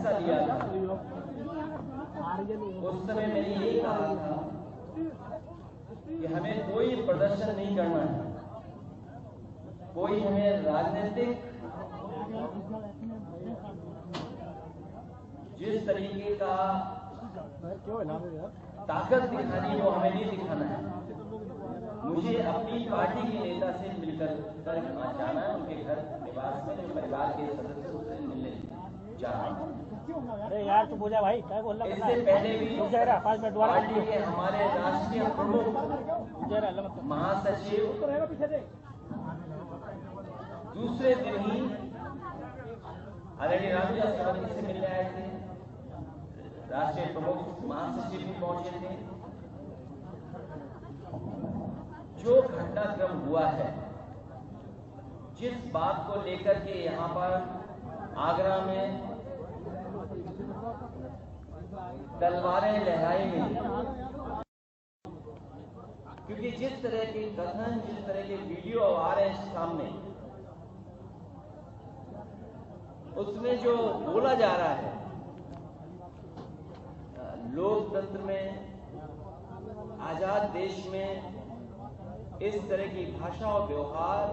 हिस्सा लिया था, उस समय मैंने यही कहा था कि हमें कोई प्रदर्शन नहीं करना है, कोई हमें राजनीतिक जिस तरीके का ताकत दिखानी वो हमें नहीं दिखाना है। मुझे अपनी पार्टी के नेता से मिलकर जाना है, उनके घर निवास में जो परिवार के सदस्यों से मिलने जाना है। अरे यार तू बोझा भाई क्या बोल रहा है? इससे पहले भी 5 मिनट पार्टी के हमारे राष्ट्रीय प्रमुख महासचिव दूसरे दिन ही आदरणीय रामविलास पासवान से मिलने आए थे, राष्ट्रीय प्रमुख महासचिव भी पहुंचे थे। जो घटनाक्रम हुआ है, जिस बात को लेकर के यहाँ पर आगरा में तलवारें लहराई गई, क्योंकि जिस तरह के कथन, जिस तरह के वीडियो आ रहे हैं सामने, उसमें जो बोला जा रहा है, लोकतंत्र में, आजाद देश में इस तरह की भाषा और व्यवहार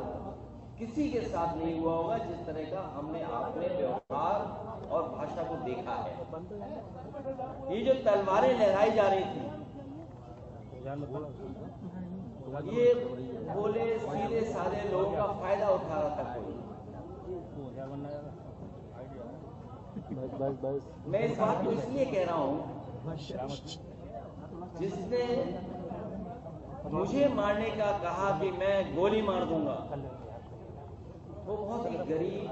किसी के साथ नहीं हुआ होगा जिस तरह का हमने अपने व्यवहार और भाषा को देखा है। ये जो तलवारें लहराई जा रही थी, ये भोले सीधे साधे लोगों का फायदा उठा रहा था कोई। मैं इस बात को इसलिए कह रहा हूं, जिसने मुझे मारने का कहा कि मैं गोली मार दूंगा, वो बहुत ही गरीब,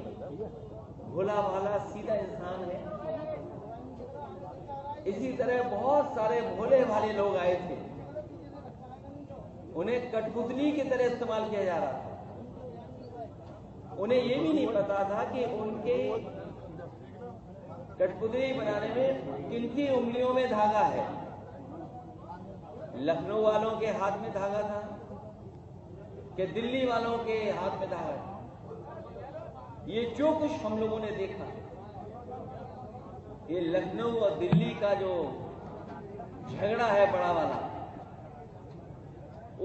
भोला भाला, सीधा इंसान है। इसी तरह बहुत सारे भोले भाले लोग आए थे, उन्हें कठपुतली की तरह इस्तेमाल किया जा रहा था। उन्हें ये भी नहीं पता था कि उनके कठपुतली बनाने में किनकी उंगलियों में धागा है। लखनऊ वालों के हाथ में धागा था कि दिल्ली वालों के हाथ में धागा है। ये जो कुछ हम लोगों ने देखा, ये लखनऊ और दिल्ली का जो झगड़ा है बड़ा वाला,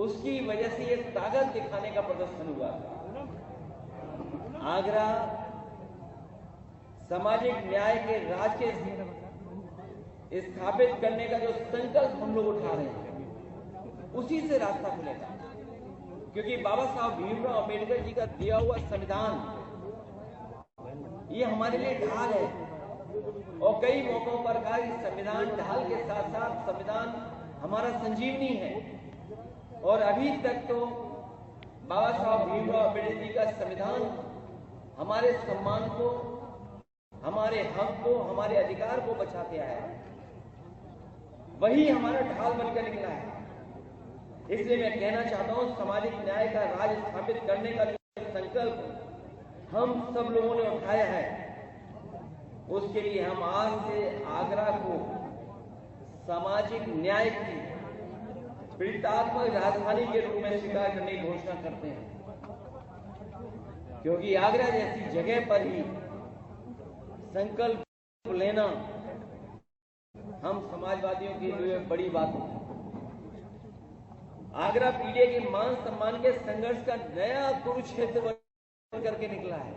उसकी वजह से ये ताकत दिखाने का प्रदर्शन हुआ था। आगरा सामाजिक न्याय के राज के स्थापित करने का जो संकल्प हम लोग उठा रहे हैं, उसी से रास्ता खुलेगा। क्योंकि बाबा साहब भीमराव अम्बेडकर जी का दिया हुआ संविधान, ये हमारे लिए ढाल है। और कई मौकों पर कहा कि संविधान ढाल के साथ साथ संविधान हमारा संजीवनी है। और अभी तक तो बाबा साहब भीमराव अम्बेडकर जी का संविधान हमारे सम्मान को, हमारे हक को, हमारे अधिकार को बचाते आया है। वही हमारा ढाल बनकर निकला है। इसलिए मैं कहना चाहता हूं, सामाजिक न्याय का राज स्थापित करने का जो संकल्प हम सब लोगों ने उठाया है, उसके लिए हम आज से आगरा को सामाजिक न्याय की पीड़ितात्मक राजधानी के रूप में स्वीकार करने की घोषणा करते हैं। क्योंकि आगरा जैसी जगह पर ही संकल्प लेना हम समाजवादियों के लिए बड़ी बात है। आगरा पीढ़ी के मान सम्मान के संघर्ष का नया कुरुक्षेत्र बन करके निकला है।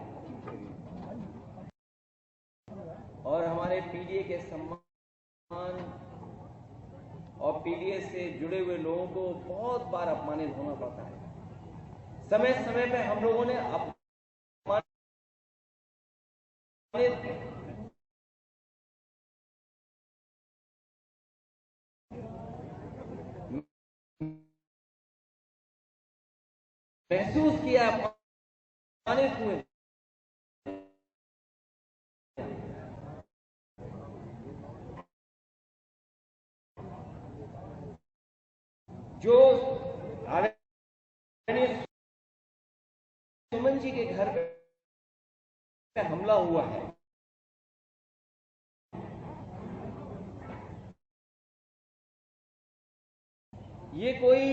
और हमारे पीडीए के सम्मान और पीडीए से जुड़े हुए लोगों को बहुत बार अपमानित होना पड़ता है। समय समय पर हम लोगों ने अपमानित महसूस किया, अपमानित हुए। जो सुमन जी के घर पे हमला हुआ है, ये कोई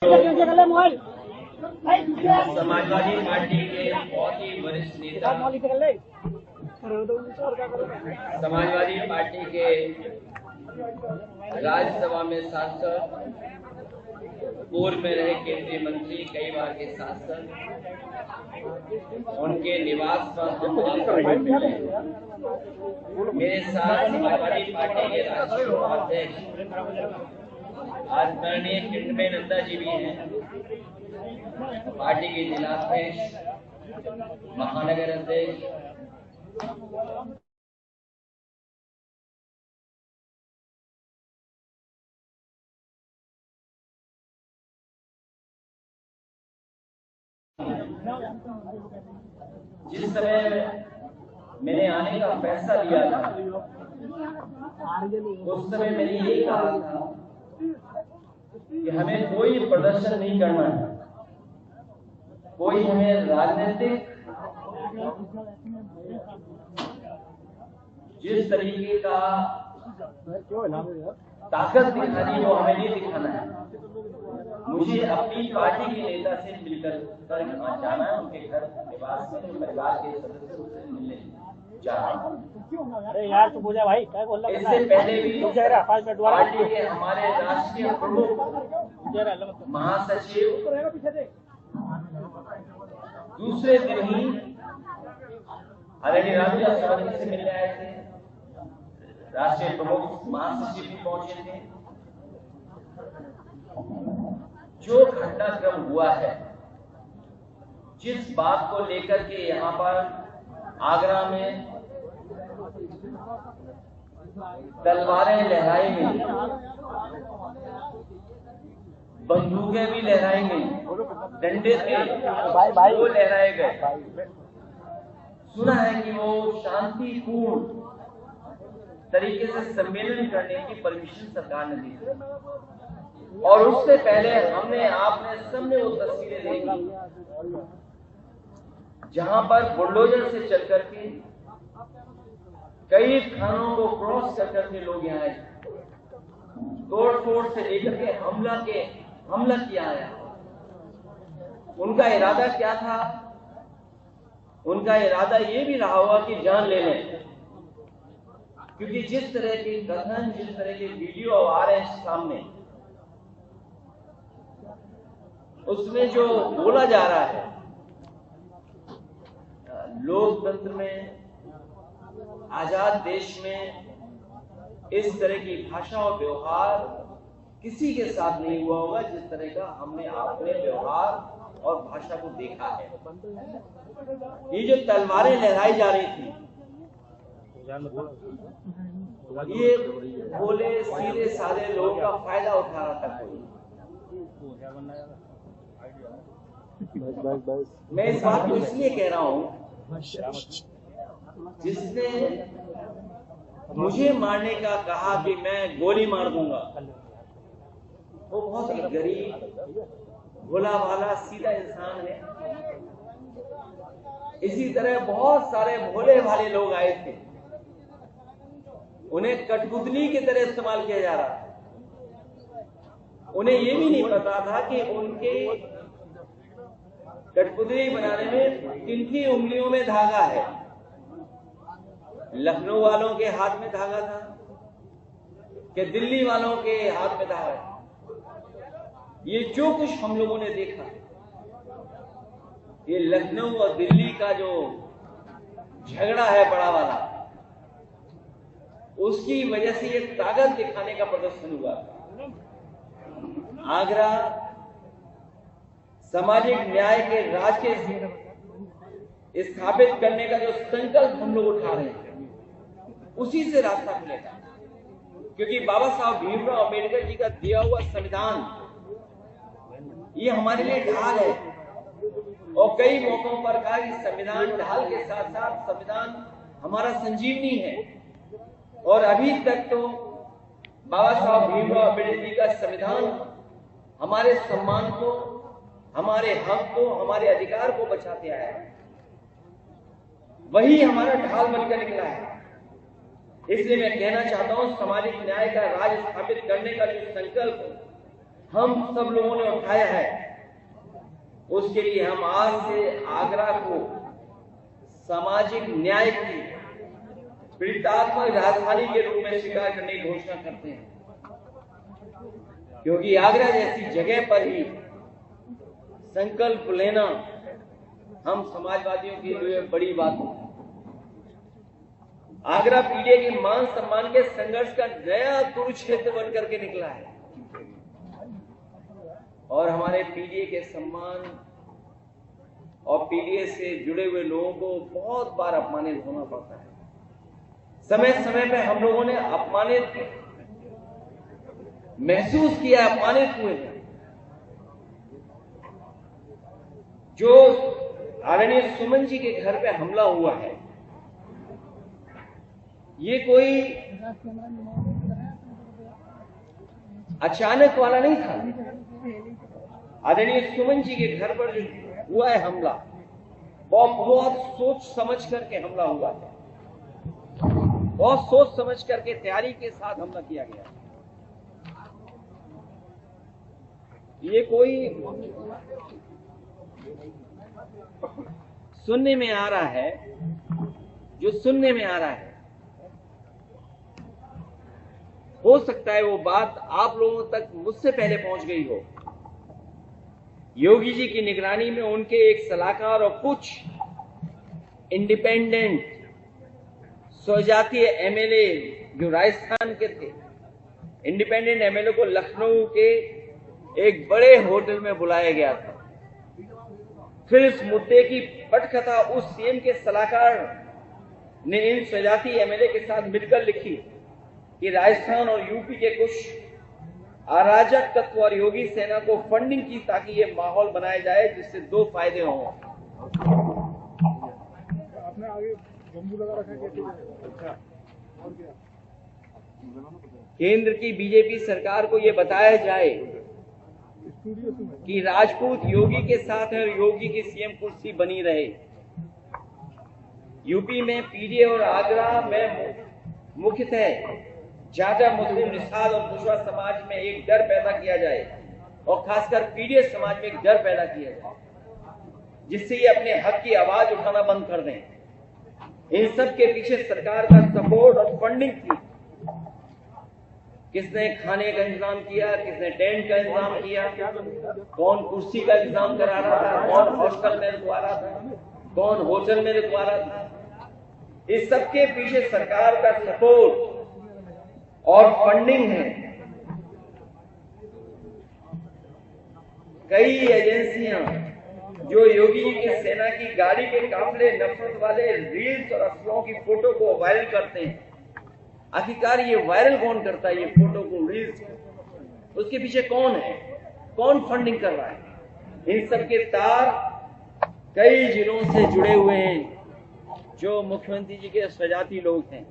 समाजवादी पार्टी के बहुत ही वरिष्ठ नेता, समाजवादी पार्टी के राज्यसभा में सांसद, पूर्व में रहे केंद्रीय मंत्री, कई बार के सांसद, उनके निवास पर हम मेरे साथ समाजवादी पार्टी के राष्ट्रीय उपाध्यक्ष आदरणीय किरणबेन नंदा जी भी हैं, पार्टी के जिलाध्यक्ष, महानगर अध्यक्ष, जिस समय मैंने आने का फैसला लिया था, उस समय मैंने ये कहा था कि हमें कोई प्रदर्शन नहीं करना है, कोई हमें राजनीतिक जिस तरीके का ताकत दिखानी वो हमें नहीं दिखाना है। मुझे अपनी पार्टी के नेता से मिलकर जाना है, उनके घर निवास में परिवार के सदस्यों से मिलने जाना है। अरे यार तू बोझा भाई क्या बोल रहा है? इससे पहले भी पार्टी के हमारे राष्ट्रीय प्रमुख महासचिव दूसरे दिन ही आदरणीय रामविलास पासवान से मिलने आए थे, राष्ट्रीय प्रमुख महासचिव भी पहुंचे थे। जो घटनाक्रम हुआ है, जिस बात को लेकर के यहाँ पर आगरा में तलवारें लहराई गई, बंदूकें भी लहराई गई, डंडे थे वो लहराए गए। सुना है कि वो शांतिपूर्ण तरीके से सम्मेलन करने की परमिशन सरकार ने दी, और उससे पहले आपने सबने वो तस्वीरें देखी जहां पर बुलडोजर से चल करके कई थानों को क्रॉस कर करके लोग यहाँ आए, तोड़ फोड़ से लेकर के हमला किया है। उनका इरादा क्या था? उनका इरादा ये भी रहा होगा कि जान ले लें, क्योंकि जिस तरह के कथन, जिस तरह के वीडियो आ रहे हैं सामने, उसमें जो बोला जा रहा है, लोकतंत्र में, आजाद देश में इस तरह की भाषा और व्यवहार किसी के साथ नहीं हुआ होगा जिस तरह का हमने अपने व्यवहार और भाषा को देखा है। ये जो तलवारें लहराई जा रही थी, ये भोले सीधे साधे लोगों का फायदा उठा रहा था कोई। मैं इस बात को इसलिए कह रहा हूं, जिसने मुझे मारने का कहा कि मैं गोली मार दूंगा, वो बहुत ही गरीब, भोला भाला, सीधा इंसान है। इसी तरह बहुत सारे भोले भाले लोग आए थे, उन्हें कठपुतली की तरह इस्तेमाल किया जा रहा था। उन्हें ये भी नहीं पता था कि उनके कठपुतली बनाने में किनकी उंगलियों में धागा है। लखनऊ वालों के हाथ में धागा था कि दिल्ली वालों के हाथ में धागा है। ये जो कुछ हम लोगों ने देखा, ये लखनऊ और दिल्ली का जो झगड़ा है बड़ा वाला, उसकी वजह से ये ताकत दिखाने का प्रदर्शन हुआ। आगरा सामाजिक न्याय के राज के स्थापित करने का जो संकल्प हम लोग उठा रहे हैं, उसी से रास्ता खुलेगा। क्योंकि बाबा साहब भीमराव अम्बेडकर जी का दिया हुआ संविधान, ये हमारे लिए ढाल है। और कई मौकों पर कहा कि संविधान ढाल के साथ साथ संविधान हमारा संजीवनी है। और अभी तक तो बाबा साहब भीमराव अम्बेडकर जी का संविधान हमारे सम्मान को, हमारे हक को, हमारे अधिकार को बचाते आया है। वही हमारा ढाल बनकर निकला है। इसलिए मैं कहना चाहता हूं, सामाजिक न्याय का राज स्थापित करने का जो संकल्प हम सब लोगों ने उठाया है, उसके लिए हम आज से आगरा को सामाजिक न्याय की पीड़ितात्मक राजधानी के रूप में स्वीकार करने की घोषणा करते हैं, क्योंकि आगरा जैसी जगह पर ही संकल्प लेना हम समाजवादियों के लिए बड़ी बात है। आगरा पीढ़ी के मान सम्मान के संघर्ष का नया कुरुक्षेत्र बन करके निकला है और हमारे पीढ़ी के सम्मान और पीढ़ी से जुड़े हुए लोगों को बहुत बार अपमानित होना पड़ता है। समय समय पे हम लोगों ने अपमानित महसूस किया, अपमानित हुए हैं। जो आदरणीय सुमन जी के घर पे हमला हुआ है, ये कोई अचानक वाला नहीं था। आदरणीय सुमन जी के घर पर जो हुआ है हमला, वो बहुत सोच समझ करके हमला हुआ है, बहुत सोच समझ करके तैयारी के साथ हमला किया गया। ये कोई सुनने में आ रहा है, जो सुनने में आ रहा है, हो सकता है वो बात आप लोगों तक मुझसे पहले पहुंच गई हो। योगी जी की निगरानी में उनके एक सलाहकार और कुछ इंडिपेंडेंट स्वजातीय एमएलए जो राजस्थान के थे, इंडिपेंडेंट एमएलए को लखनऊ के एक बड़े होटल में बुलाया गया था। फिर इस मुद्दे की पटकथा उस सीएम के सलाहकार ने इन स्वजाती एमएलए के साथ मिलकर लिखी कि राजस्थान और यूपी के कुछ अराजक तत्व और योगी सेना को फंडिंग की ताकि ये माहौल बनाया जाए जिससे दो फायदे हों। आपने आगे बंबू लगा रखा है, केंद्र की बीजेपी सरकार को ये बताया जाए कि राजपूत योगी के साथ है और योगी की सीएम कुर्सी बनी रहे। यूपी में पीडीए और आगरा में मुख्यतः ज्यादा मुस्लिम निषाद और कुशवा समाज में एक डर पैदा किया जाए और खासकर पीडीए समाज में एक डर पैदा किया जाए जिससे ये अपने हक की आवाज उठाना बंद कर दें। इन सब के पीछे सरकार का सपोर्ट और फंडिंग थी। किसने खाने का इंतजाम किया, किसने टेंट का इंतजाम किया, कौन कुर्सी का इंतजाम करा रहा था, कौन हॉस्टल में रुकवा रहा था, कौन होटल में रुकवा रहा था, इस सबके पीछे सरकार का सपोर्ट और फंडिंग है। कई एजेंसियां जो योगी जी के सेना की गाड़ी के काफले नफरत वाले रील्स और अफवाहों की फोटो को वायरल करते हैं। आखिरकार ये वायरल कौन करता है, ये फोटो को, रील्स को? उसके पीछे कौन है, कौन फंडिंग कर रहा है? इन सब के तार कई जिलों से जुड़े हुए हैं जो मुख्यमंत्री जी के स्वजाती लोग हैं।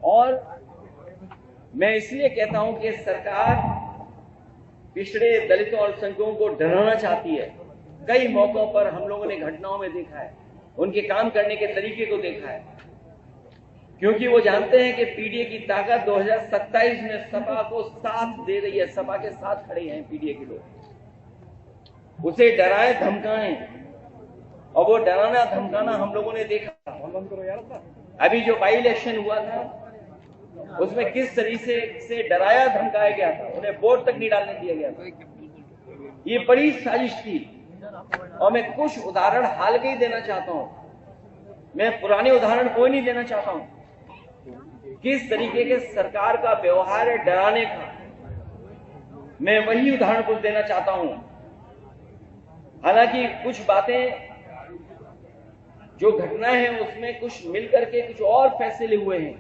और मैं इसलिए कहता हूं कि सरकार पिछड़े दलितों और अल्पसंख्यकों को डराना चाहती है। कई मौकों पर हम लोगों ने घटनाओं में देखा है, उनके काम करने के तरीके को देखा है, क्योंकि वो जानते हैं कि पीडीए की ताकत 2027 में सपा को साथ दे रही है। सपा के साथ खड़े हैं पीडीए के लोग, उसे डराए धमकाएं, और वो डराना धमकाना हम लोगों ने देखा। अभी जो बाई इलेक्शन हुआ था उसमें किस तरीके से डराया धमकाया गया था, उन्हें वोट तक नहीं डालने दिया गया था। ये बड़ी साजिश थी। और मैं कुछ उदाहरण हाल के ही देना चाहता हूं, मैं पुराने उदाहरण कोई नहीं देना चाहता हूं। किस तरीके के सरकार का व्यवहार है डराने का, मैं वही उदाहरण कुछ देना चाहता हूं। हालांकि कुछ बातें जो घटनाएं हैं उसमें कुछ मिलकर के कुछ और फैसले हुए हैं,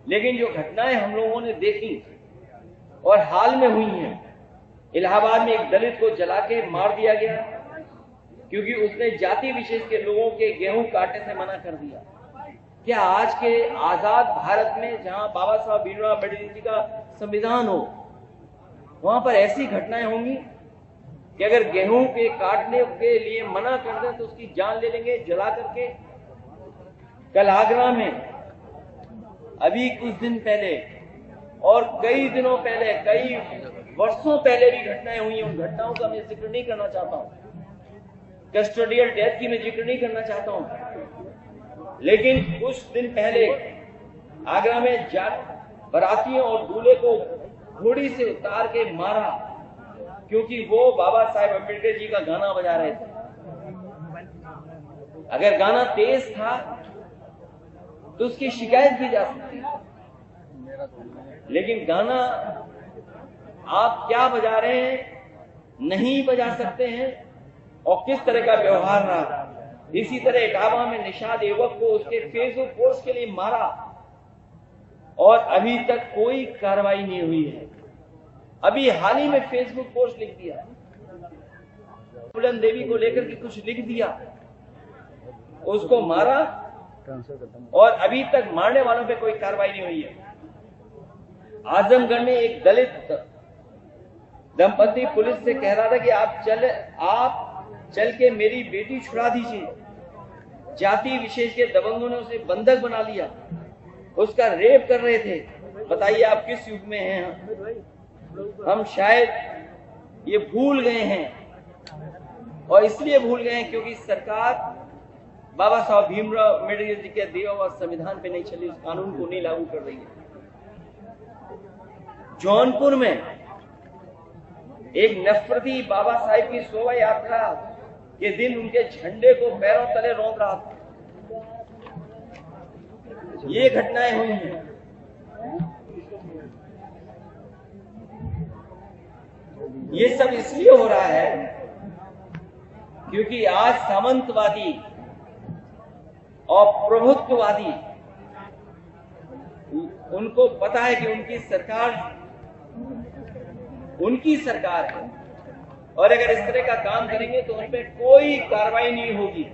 लेकिन जो घटनाएं हम लोगों ने देखी और हाल में हुई हैं, इलाहाबाद में एक दलित को जला के मार दिया गया क्योंकि उसने जाति विशेष के लोगों के गेहूं काटने से मना कर दिया। क्या आज के आजाद भारत में जहां बाबा साहब भीमराव अम्बेडकर जी का संविधान हो, वहां पर ऐसी घटनाएं होंगी कि अगर गेहूं के काटने के लिए मना कर दें तो उसकी जान ले लेंगे जला करके? कल आगरा में अभी कुछ दिन पहले और कई दिनों पहले, कई वर्षों पहले भी घटनाएं हुई हैं। उन घटनाओं का मैं जिक्र नहीं करना चाहता हूं, कस्टोडियल डेथ की मैं जिक्र नहीं करना चाहता हूं, लेकिन कुछ दिन पहले आगरा में बारातियों और दूल्हे को घोड़ी से उतार के मारा क्योंकि वो बाबा साहेब अम्बेडकर जी का गाना बजा रहे थे। अगर गाना तेज था तो उसकी शिकायत की जा सकती है, लेकिन गाना आप क्या बजा रहे हैं नहीं बजा सकते हैं, और किस तरह का व्यवहार रहा। इसी तरह इटावा में निषाद युवक को उसके फेसबुक पोस्ट के लिए मारा और अभी तक कोई कार्रवाई नहीं हुई है। अभी हाल ही में फेसबुक पोस्ट लिख दिया, फूलन देवी को लेकर के कुछ लिख दिया, उसको मारा और अभी तक मारने वालों पे कोई कार्रवाई नहीं हुई है। आजमगढ़ में एक दलित दंपति पुलिस से कह रहा था कि आप चल के मेरी बेटी छुड़ा दीजिए। जाति विशेष के दबंगों ने उसे बंधक बना लिया, उसका रेप कर रहे थे। बताइए आप किस युग में हैं? हम शायद ये भूल गए हैं, और इसलिए भूल गए हैं क्योंकि सरकार बाबा साहब भीमराव अम्बेडकर जी के दिए हुए संविधान पे नहीं चली, उस कानून को नहीं लागू कर रही है। जौनपुर में एक नफरती बाबा साहेब की शोभा यात्रा के दिन उनके झंडे को पैरों तले रौंद रहा था। ये घटनाएं हुई हैं। ये सब इसलिए हो रहा है क्योंकि आज सामंतवादी और प्रभुत्ववादी, उनको पता है कि उनकी सरकार है, और अगर इस तरह का काम करेंगे तो उन पर कोई कार्रवाई नहीं होगी।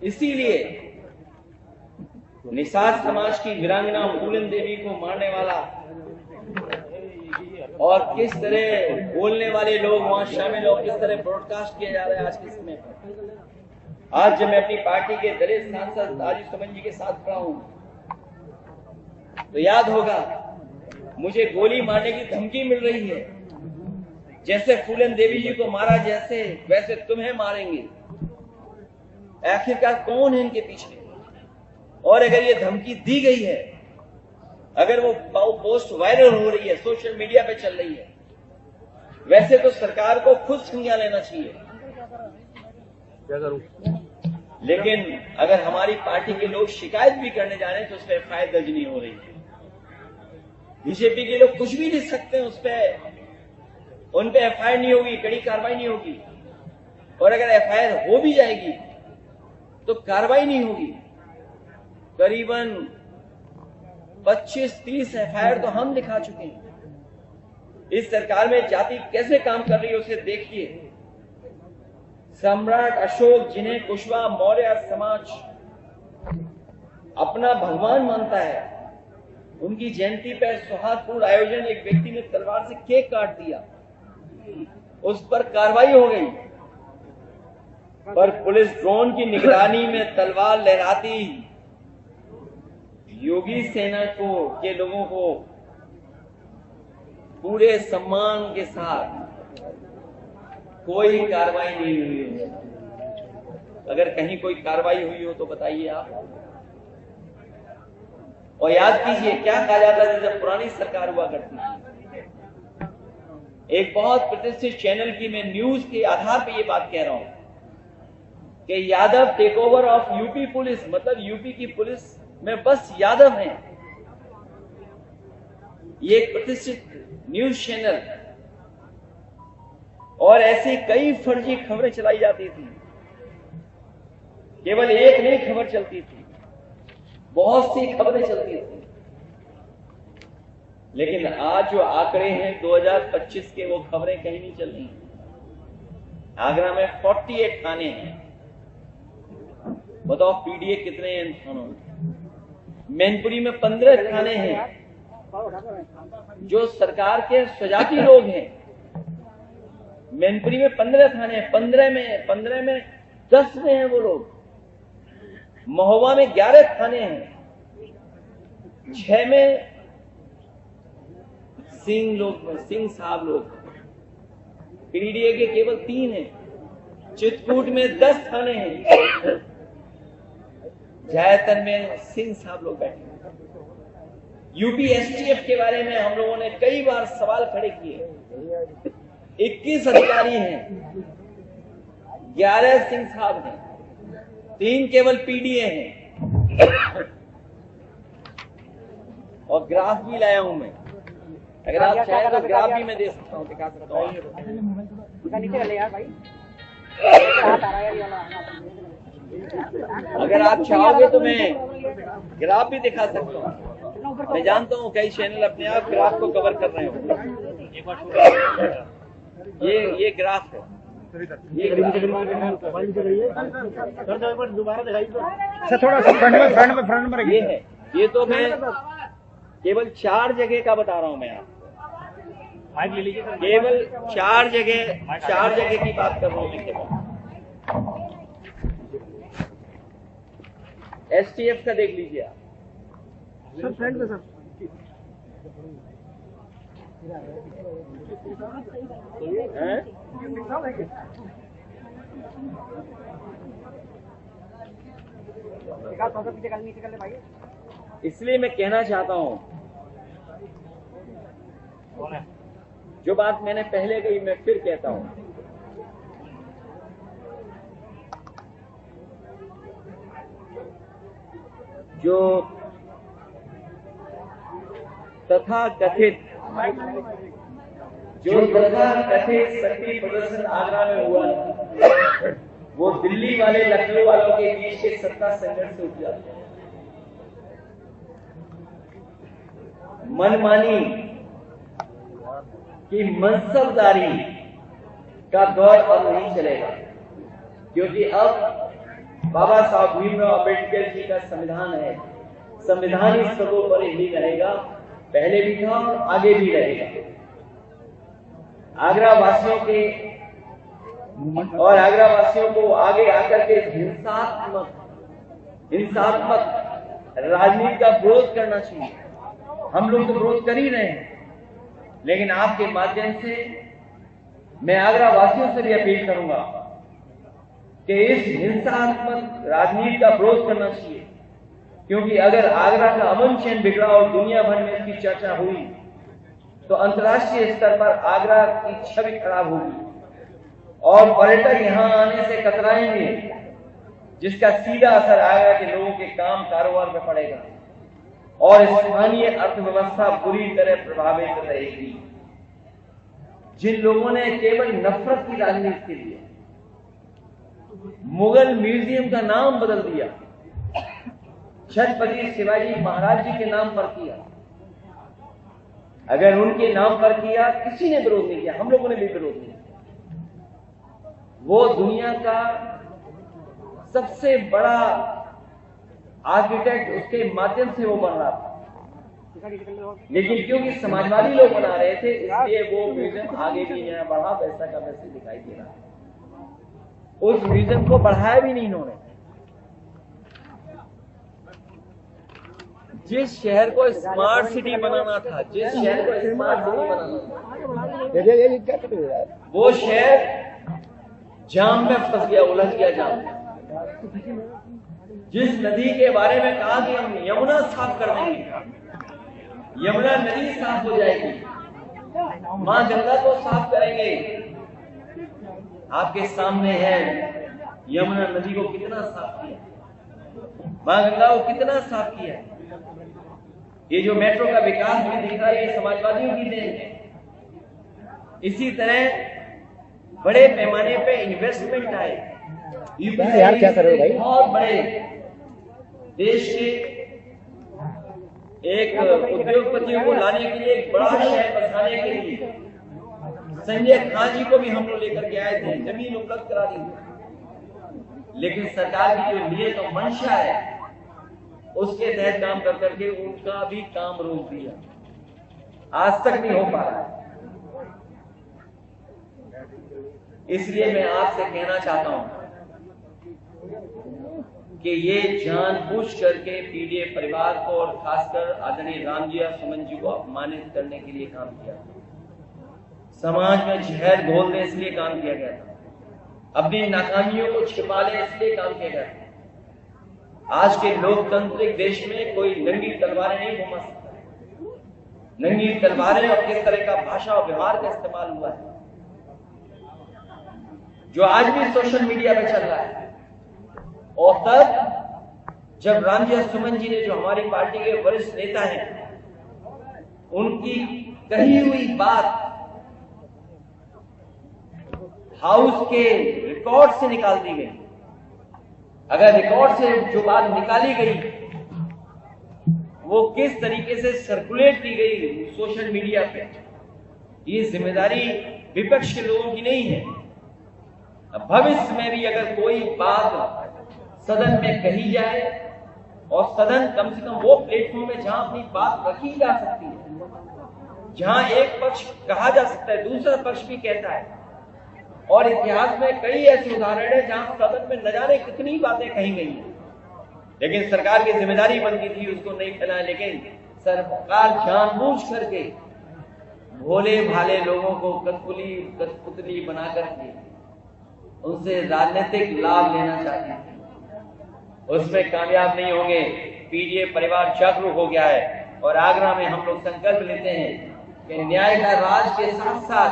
इसीलिए निषाद समाज की वीरांगना फूलन देवी को मारने वाला और किस तरह बोलने वाले लोग वहां शामिल हो, किस तरह ब्रॉडकास्ट किया जा रहा है आज के समय पर। आज जब मैं अपनी पार्टी के दलित सांसद राजीव सुमन जी के साथ खड़ा हूं तो याद होगा मुझे गोली मारने की धमकी मिल रही है। जैसे फूलन देवी जी को मारा जैसे वैसे तुम्हें मारेंगे। आखिरकार कौन है इनके पीछे? और अगर ये धमकी दी गई है, अगर वो पोस्ट वायरल हो रही है, सोशल मीडिया पे चल रही है, वैसे तो सरकार को खुद संज्ञान लेना चाहिए। क्या करूं? लेकिन अगर हमारी पार्टी के लोग शिकायत भी करने जा रहे हैं तो उस पर एफआईआर दर्ज नहीं हो रही है। बीजेपी के लोग कुछ भी लिख सकते हैं, उन पे एफआईआर नहीं होगी, कड़ी कार्रवाई नहीं होगी। और अगर एफआईआर हो भी जाएगी तो कार्रवाई नहीं होगी। करीबन 25-30 एफआईआर तो हम लिखा चुके हैं। इस सरकार में जाति कैसे काम कर रही है उसे देखिए। सम्राट अशोक, जिन्हें कुशवाहा मौर्य समाज अपना भगवान मानता है, उनकी जयंती पर सौहार्दपूर्ण आयोजन, एक व्यक्ति ने तलवार से केक काट दिया, उस पर कार्रवाई हो गई, पर पुलिस ड्रोन की निगरानी में तलवार लहराती योगी सेना के लोगों को पूरे सम्मान के साथ कोई कार्रवाई नहीं हुई है। अगर कहीं कोई कार्रवाई हुई हो तो बताइए आप। और याद कीजिए क्या कहा जाता था जब पुरानी सरकार हुआ करती थी। एक बहुत प्रतिष्ठित चैनल की मैं न्यूज के आधार पे ये बात कह रहा हूं कि Yadav take over of UP police, मतलब यूपी की पुलिस में बस यादव हैं। ये एक प्रतिष्ठित न्यूज चैनल, और ऐसी कई फर्जी खबरें चलाई जाती थी। केवल एक नहीं खबर चलती थी, बहुत सी खबरें चलती थी। लेकिन आज जो आंकड़े हैं 2025 के, वो खबरें कहीं नहीं चल रही। आगरा में 48 थाने हैं, बताओ पीडीए कितने हैं इन थानों में। मैनपुरी में 15 थाने हैं जो सरकार के स्वजाती लोग हैं। मैनपुरी में 15 थाने हैं, 15 में 10 में हैं वो लोग महोबा में 11 थाने हैं, 6 में सिंह साहब लोग, पीडीए के केवल 3 हैं, चित्रकूट में 10 थाने हैं, जयतन में सिंह साहब लोग बैठे हैं। यूपी एसटीएफ के बारे में हम लोगों ने कई बार सवाल खड़े किए। 21 अधिकारी हैं, 11 सिंह साहब हैं, 3 केवल पीडीए हैं। और ग्राफ भी लाया हूं मैं, अगर आप चाहें तो ग्राफ भी मैं दे सकता हूं, दिखा सकता हूं। अगर आप चाहोगे तो मैं ग्राफ भी दिखा सकता हूं। मैं जानता हूं कई चैनल अपने आप ग्राफ को कवर कर रहे हो। ये ग्राफ है, ये दोबारा दिखाइए थोड़ा फ्रंट में ये है। ये तो मैं केवल 4 जगह का बता रहा हूं मैं आपको, केवल 4 जगह की बात कर रहा हूं मैं केवल। एसटीएफ का देख लीजिए आप सर, फ्रंट में सर। इसलिए मैं कहना चाहता हूं, जो बात मैंने पहले कही मैं फिर कहता हूं, जो तथाकथित शक्ति प्रदर्शन आगरा में हुआ, वो दिल्ली वाले लखनऊ वालों के बीच के सत्ता संघर्ष से उपजा। मनमानी की मनसबदारी का दौर अब नहीं चलेगा, क्योंकि अब बाबा साहब भीमराव अम्बेडकर जी का संविधान है। संविधान ही सर्वोपरि ही रहेगा, पहले भी था और आगे भी रहेगा। आगरा वासियों को आगे आकर के हिंसात्मक राजनीति का विरोध करना चाहिए। हम लोग तो विरोध कर ही रहे हैं, लेकिन आपके माध्यम से मैं आगरा वासियों से भी अपील करूंगा कि इस हिंसात्मक राजनीति का विरोध करना चाहिए, क्योंकि अगर आगरा का अमन चैन बिगड़ा और दुनिया भर में इसकी चर्चा हुई तो अंतर्राष्ट्रीय स्तर पर आगरा की छवि खराब होगी और पर्यटक यहां आने से कतराएंगे, जिसका सीधा असर आगरा के लोगों के काम कारोबार में पड़ेगा और स्थानीय अर्थव्यवस्था बुरी तरह प्रभावित रहेगी। जिन लोगों ने केवल नफरत की राजनीति के लिए मुगल म्यूजियम का नाम बदल दिया, छत्रपति शिवाजी महाराज जी के नाम पर किया, अगर उनके नाम पर किया, किसी ने विरोध नहीं किया, हम लोगों ने भी विरोध नहीं किया। वो दुनिया का सबसे बड़ा आर्किटेक्ट उसके माध्यम से वो बन रहा था, लेकिन क्योंकि समाजवादी लोग बना रहे थे इसलिए वो म्यूजियम आगे भी यहाँ बढ़ा, वैसा का वैसे दिखाई दे रहा है। उस म्यूजियम को बढ़ाया भी नहीं इन्होंने। जिस शहर को स्मार्ट सिटी बनाना था, वो शहर जाम में फंस गया, उलझ गया जाम में। जिस नदी के बारे में कहा कि हम यमुना साफ कर देंगे, यमुना नदी साफ हो जाएगी, मां गंगा को साफ करेंगे, आपके सामने है यमुना नदी को कितना साफ किया, मां गंगा को कितना साफ किया। ये जो मेट्रो का विकास भी दिख रहा है, ये समाजवादियों की देन है। इसी तरह बड़े पैमाने पे इन्वेस्टमेंट आए, यार क्या कर रहे हो भाई? बहुत बड़े देश के एक उद्योगपतियों को लाने के लिए, एक बड़ा शहर बसाने के लिए संजय खां जी को भी हम लोग लेकर के आए थे, जमीन उपलब्ध करा दी। लेकिन सरकार की जो नियत और मंशा है उसके तहत काम कर करके उनका भी काम रोक दिया, आज तक नहीं हो पा रहा है। इसलिए मैं आपसे कहना चाहता हूं कि ये जानबूझ करके पीड़ित परिवार को और खासकर आदरणीय रामजी और सुमन जी को अपमानित करने के लिए काम किया, समाज में जहर घोल दे इसलिए काम किया गया था, अपनी नाकामियों को छिपा ले इसलिए काम किया गया था। आज के लोकतांत्रिक देश में कोई नंगी तलवारें नहीं घुमा सकता। नंगी तलवारें और किस तरह का भाषा और व्यवहार का इस्तेमाल हुआ है जो आज भी सोशल मीडिया पे चल रहा है। और तब जब रामजी और सुमन जी ने, जो हमारी पार्टी के वरिष्ठ नेता हैं, उनकी कही हुई बात हाउस के रिकॉर्ड से निकाल दी गई, अगर रिकॉर्ड से जो बात निकाली गई वो किस तरीके से सर्कुलेट की गई सोशल मीडिया पे, ये जिम्मेदारी विपक्ष के लोगों की नहीं है। भविष्य में भी अगर कोई बात सदन में कही जाए, और सदन कम से कम वो प्लेटफॉर्म है जहां अपनी बात रखी जा सकती है, जहां एक पक्ष कहा जा सकता है, दूसरा पक्ष भी कहता है, और इतिहास में कई ऐसे उदाहरण है जहां सदन में न जाने कितनी बातें कही गई हैं, लेकिन सरकार की जिम्मेदारी बनती थी उसको नहीं फैलाएं। लेकिन सरकार जानबूझ करके भोले भाले लोगों को कठपुतली बना करके उनसे राजनीतिक लाभ लेना चाहती थी, उसमें कामयाब नहीं होंगे। पीडीए परिवार जागरूक हो गया है और आगरा में हम लोग संकल्प लेते हैं कि न्याय का राज के साथ साथ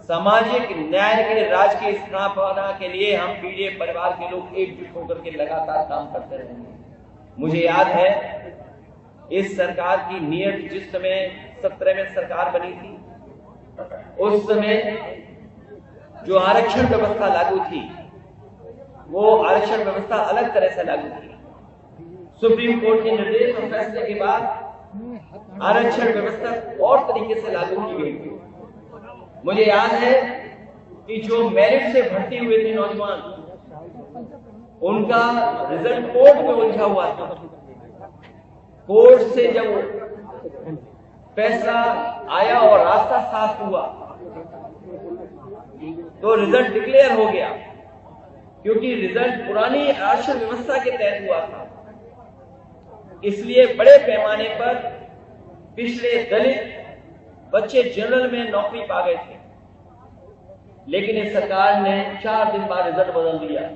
सामाजिक न्याय के राज की स्थापना के लिए हम पीडीए परिवार के लोग एकजुट होकर के लगातार काम करते रहेंगे। मुझे याद है इस सरकार की नीयत, जिस समय 17 में सरकार बनी थी, उस समय जो आरक्षण व्यवस्था लागू थी वो आरक्षण व्यवस्था अलग तरह से लागू थी। सुप्रीम कोर्ट के निर्देश और फैसले के बाद आरक्षण व्यवस्था और तरीके से लागू की गई थी। मुझे याद है कि जो मेरिट से भर्ती हुए थे नौजवान, उनका रिजल्ट कोर्ट में उलझा हुआ था। कोर्ट से जब फैसला आया और रास्ता साफ हुआ तो रिजल्ट डिक्लेयर हो गया, क्योंकि रिजल्ट पुरानी आरक्षण व्यवस्था के तहत हुआ था। इसलिए बड़े पैमाने पर पिछले दलित बच्चे जनरल में नौकरी पा गए थे, लेकिन इस सरकार ने 4 दिन बाद रिजल्ट बदल दिया।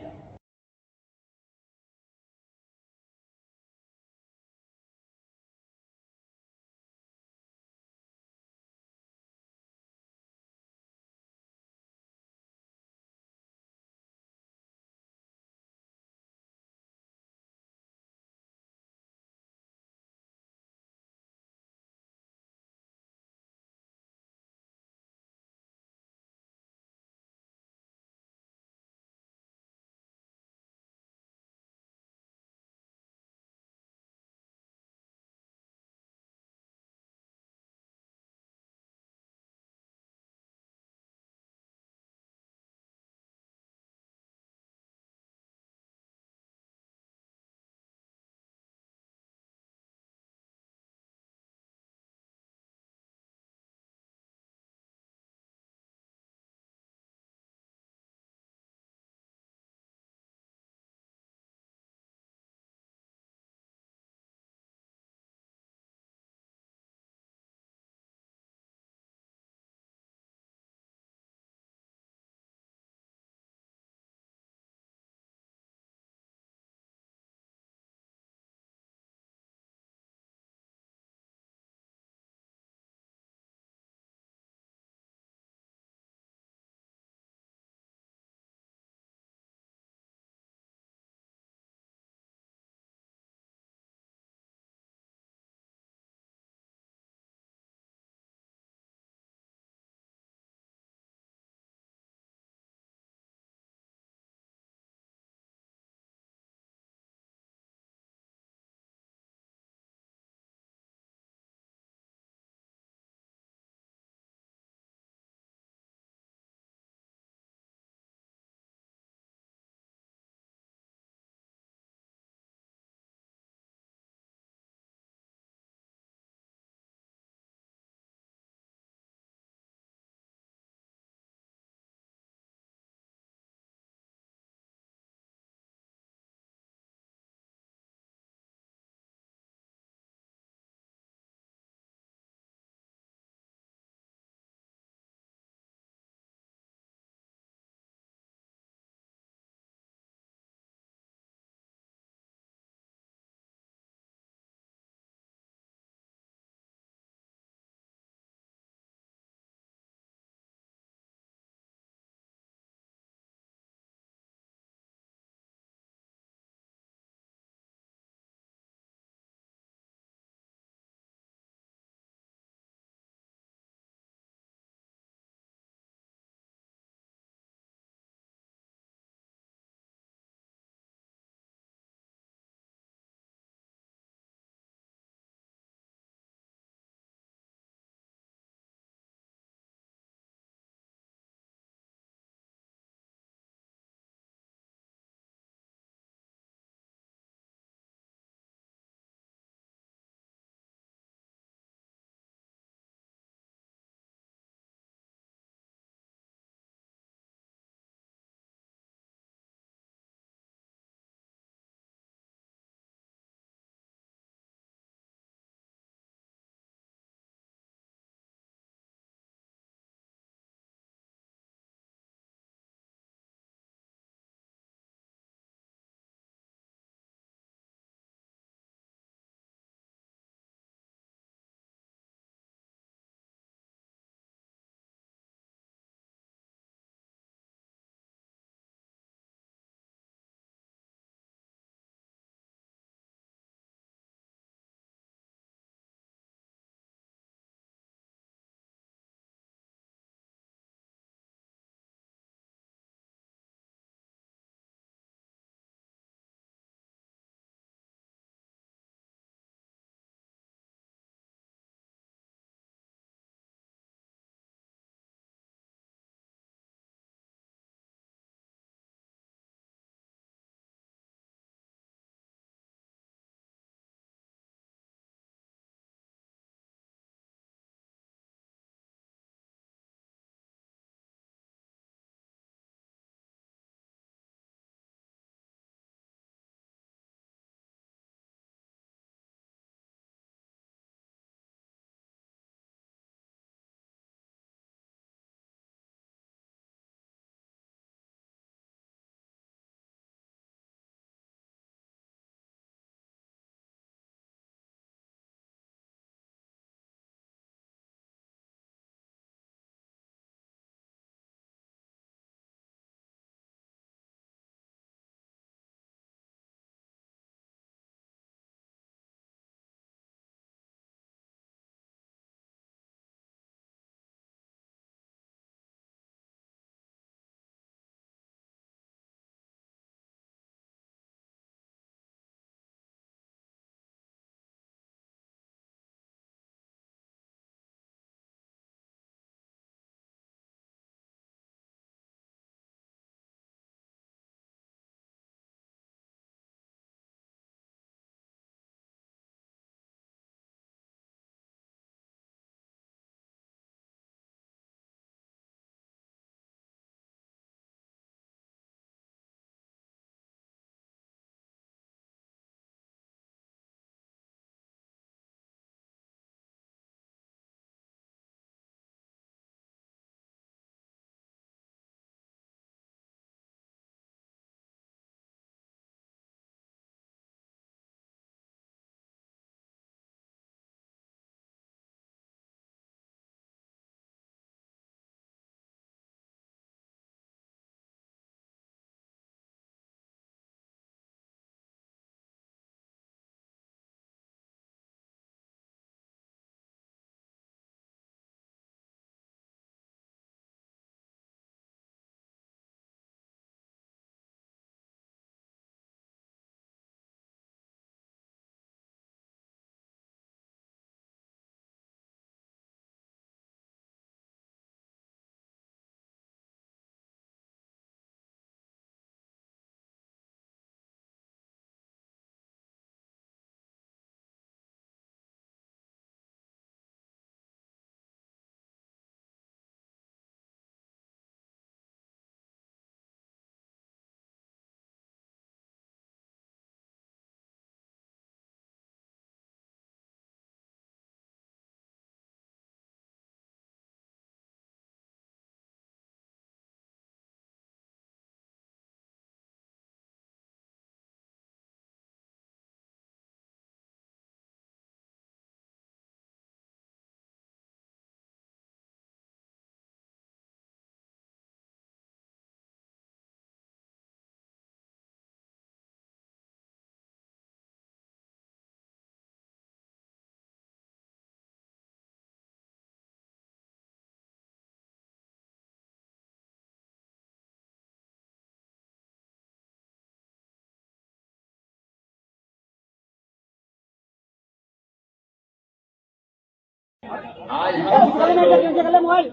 आज हम सब लोग मोबाइल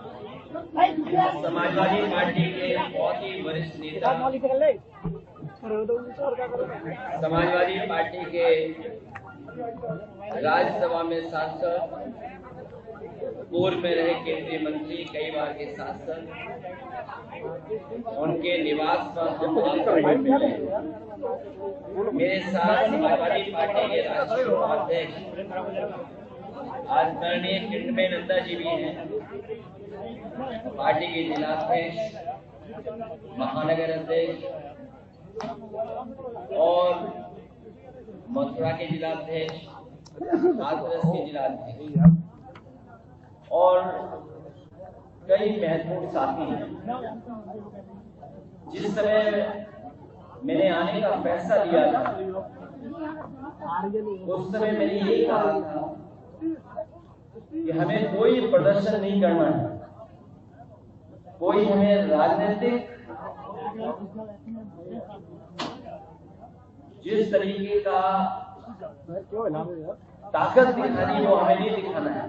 समाजवादी पार्टी के बहुत ही वरिष्ठ नेता, समाजवादी पार्टी के राज्यसभा में सांसद, पूर्व में रहे केंद्रीय मंत्री, कई बार के सांसद, उनके निवास पर हम मेरे साथ समाजवादी पार्टी के राष्ट्रीय उपाध्यक्ष आदरणीय किरणमय नंदा जी भी हैं, पार्टी के जिलाध्यक्ष, महानगर अध्यक्ष और मथुरा के जिलाध्यक्ष, हाथरस के जिलाध्यक्ष और कई महत्वपूर्ण साथी हैं। जिस समय मैंने आने का फैसला लिया था, उस समय मैंने यही कहा था कि हमें कोई प्रदर्शन नहीं करना है, कोई हमें राजनीतिक जिस तरीके का ताकत दिखानी है वो हमें नहीं दिखाना है।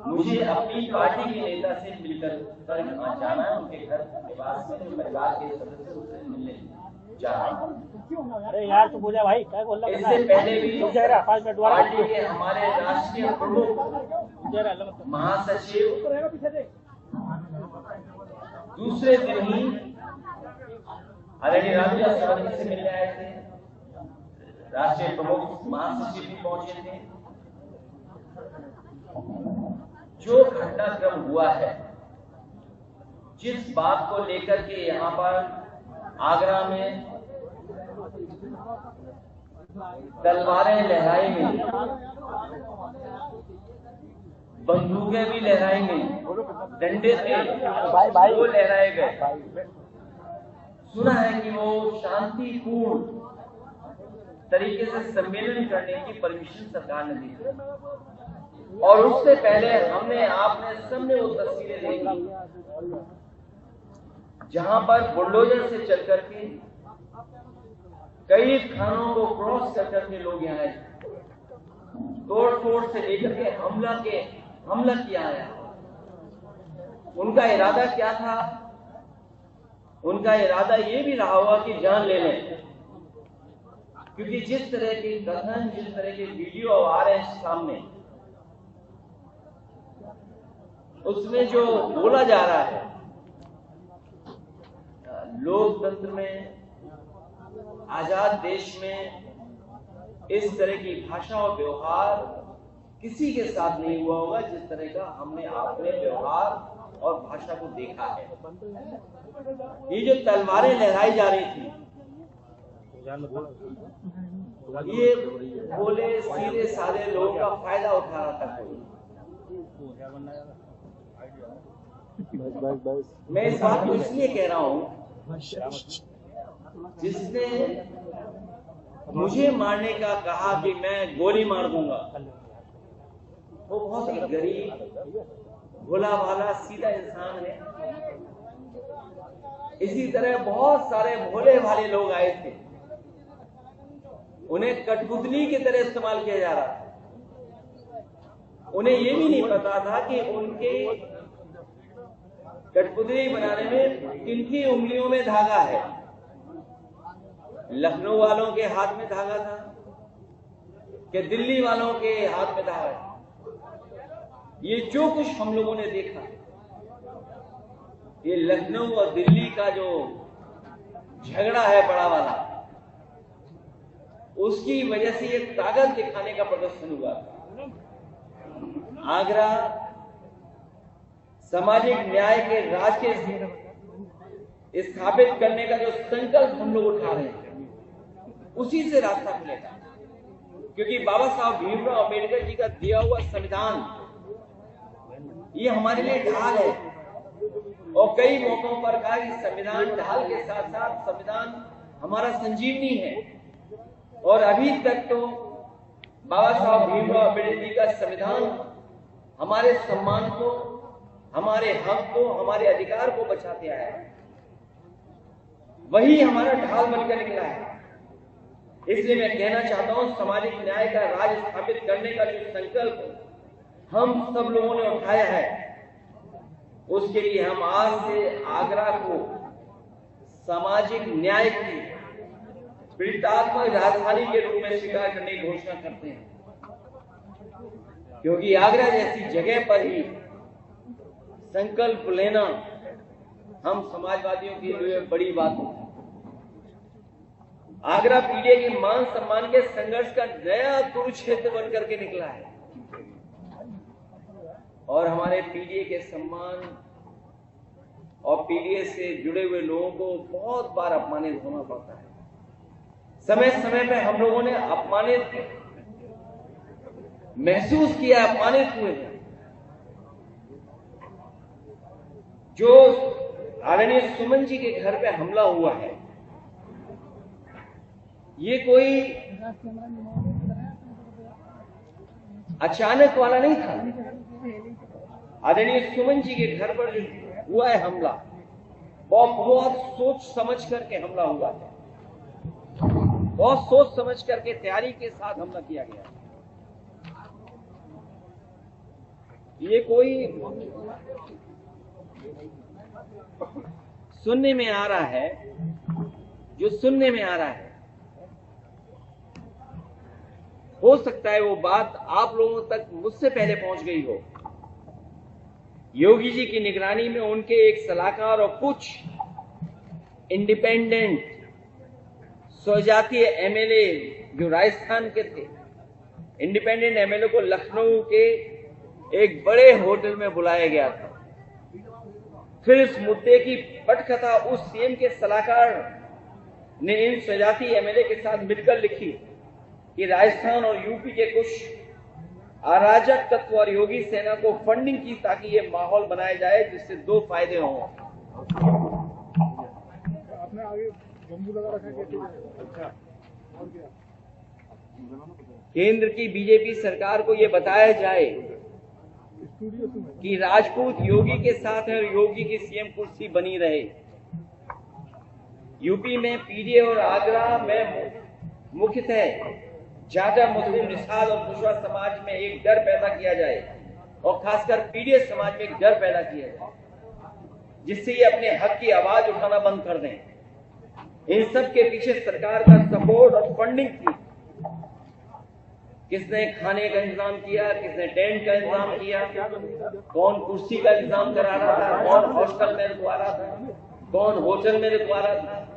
मुझे अपनी पार्टी के नेता से मिलकर जाना है, उनके घर निवास में परिवार के सदस्यों से मिलने जाना है। अरे यार तो पूजा भाई क्या बोल रहा है? इससे पहले भी पार्टी के हमारे राष्ट्रीय प्रमुख महासचिव दूसरे दिन ही आदरणीय राजू से मिलने आए थे, राष्ट्रीय प्रमुख महासचिव भी पहुंचे थे। जो घटनाक्रम हुआ है, जिस बात को लेकर के यहाँ पर आगरा में तलवारें लहराई गई, बंदूकें भी लहराई गई, डंडे थे वो लहराए गए। सुना है कि वो शांतिपूर्ण तरीके से सम्मेलन करने की परमिशन सरकार ने दी और उससे पहले आपने सबने वो तस्वीरें देखी जहां पर बुलडोजर से चल करके कई थानों को क्रॉस कर करके लोग यहाँ आए, तोड़ फोड़ से लेकर के हमला किया है। उनका इरादा क्या था? उनका इरादा ये भी रहा होगा कि जान ले लें, क्योंकि जिस तरह के कथन, जिस तरह के वीडियो आ रहे हैं सामने, उसमें जो बोला जा रहा है, लोकतंत्र में, आजाद देश में इस तरह की भाषा और व्यवहार किसी के साथ नहीं हुआ होगा जिस तरह का हमने आपने व्यवहार और भाषा को देखा है। ये जो तलवारें लहराई जा रही थी, ये भोले सीधे साधे लोगों का फायदा उठा रहा था कोई। मैं इस बात को इसलिए कह रहा हूं, जिसने मुझे मारने का कहा कि मैं गोली मार दूंगा, वो बहुत ही गरीब, भोला भाला, सीधा इंसान है। इसी तरह बहुत सारे भोले भाले लोग आए थे, उन्हें कठपुतली की तरह इस्तेमाल किया जा रहा था। उन्हें ये भी नहीं पता था कि उनके कठपुतली बनाने में किनकी उंगलियों में धागा है। लखनऊ वालों के हाथ में धागा था कि दिल्ली वालों के हाथ में धागा है। ये जो कुछ हम लोगों ने देखा, ये लखनऊ और दिल्ली का जो झगड़ा है बड़ा वाला, उसकी वजह से ये ताकत दिखाने का प्रदर्शन हुआ। आगरा सामाजिक न्याय के राज के स्थापित करने का जो संकल्प हम लोग उठा रहे हैं, उसी से रास्ता खुलेगा। क्योंकि बाबा साहब भीमराव अम्बेडकर जी का दिया हुआ संविधान ये हमारे लिए ढाल है, और कई मौकों पर कहा कि संविधान ढाल के साथ साथ संविधान हमारा संजीवनी है। और अभी तक तो बाबा साहब भीमराव अम्बेडकर जी का संविधान हमारे सम्मान को, हमारे हक को, हमारे अधिकार को बचाते आया है, वही हमारा ढाल बनकर निकला है। इसलिए मैं कहना चाहता हूं, सामाजिक न्याय का राज स्थापित करने का जो संकल्प हम सब लोगों ने उठाया है, उसके लिए हम आज से आगरा को सामाजिक न्याय की पीड़ितात्मक राजधानी के रूप में स्वीकार करने की घोषणा करते हैं, क्योंकि आगरा जैसी जगह पर ही संकल्प लेना हम समाजवादियों के लिए बड़ी बात है। आगरा पीढ़ी के मान सम्मान के संघर्ष का नया कुरुक्षेत्र बन करके निकला है और हमारे पीढ़ी के सम्मान और पीढ़ी से जुड़े हुए लोगों को बहुत बार अपमानित होना पड़ता है। समय समय पे हम लोगों ने अपमानित महसूस किया, अपमानित हुए हैं। जो आदरणीय सुमन जी के घर पे हमला हुआ है, ये कोई अचानक वाला नहीं था। आदरणीय सुमन जी के घर पर जो हुआ है हमला, बहुत सोच समझ करके हमला हुआ है, बहुत सोच समझ करके तैयारी के साथ हमला किया गया है। ये कोई सुनने में आ रहा है, जो सुनने में आ रहा है, हो सकता है वो बात आप लोगों तक मुझसे पहले पहुंच गई हो। योगी जी की निगरानी में उनके एक सलाहकार और कुछ इंडिपेंडेंट स्वजातीय एमएलए जो राजस्थान के थे, इंडिपेंडेंट एमएलए को लखनऊ के एक बड़े होटल में बुलाया गया था। फिर इस मुद्दे की पटकथा उस सीएम के सलाहकार ने इन स्वजातीय एमएलए के साथ मिलकर लिखी कि राजस्थान और यूपी के कुछ अराजक तत्व और योगी सेना को फंडिंग की ताकि ये माहौल बनाया जाए जिससे दो फायदे हों। आपने आगे जम्बू लगा रखा है। अच्छा, और क्या? केंद्र की बीजेपी सरकार को यह बताया जाए कि राजपूत योगी के साथ है और योगी की सीएम कुर्सी बनी रहे। यूपी में पीडीए और आगरा में मुख्यतः ज्यादा मुस्लिम निषाद और कुशवाहा समाज में एक डर पैदा किया जाए और खासकर पीडीए समाज में एक डर पैदा किया जाए, जिससे ये अपने हक की आवाज उठाना बंद कर दें। इन सब के पीछे सरकार का सपोर्ट और फंडिंग थी। किसने खाने का इंतजाम किया, किसने टेंट का इंतजाम किया, कौन कुर्सी का इंतजाम करा रहा था, कौन हॉस्टल में रुकवा रहा था, कौन होटल में रुकवा रहा था,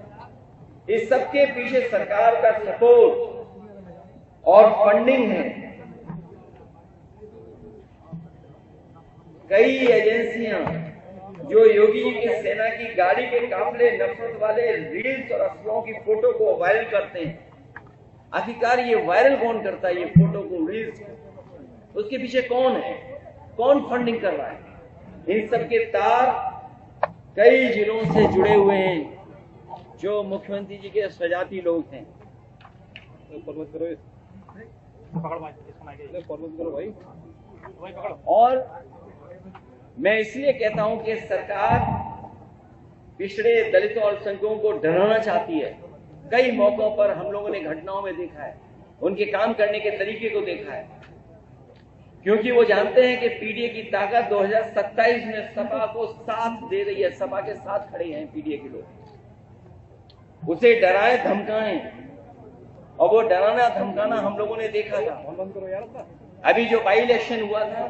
इस सबके पीछे सरकार का सपोर्ट और फंडिंग है। कई एजेंसियां जो योगी जी की सेना की गाड़ी के काफले नफरत वाले रील्स और अफवाहों की फोटो को वायरल करते हैं। आखिरकार ये वायरल कौन करता है, ये फोटो को, रील्स को? उसके पीछे कौन है, कौन फंडिंग कर रहा है? इन सब के तार कई जिलों से जुड़े हुए हैं जो मुख्यमंत्री जी के स्वजाती लोग हैं। और मैं इसलिए कहता हूं कि सरकार पिछड़े दलितों और अल्पसंख्यकों को डराना चाहती है। कई मौकों पर हम लोगों ने घटनाओं में देखा है, उनके काम करने के तरीके को देखा है, क्योंकि वो जानते हैं कि पीडीए की ताकत 2027 में सपा को साथ दे रही है। सपा के साथ खड़े हैं पीडीए के लोग, उसे डराए धमकाएं, और वो डराना धमकाना हम लोगों ने देखा था। अभी जो बाई इलेक्शन हुआ था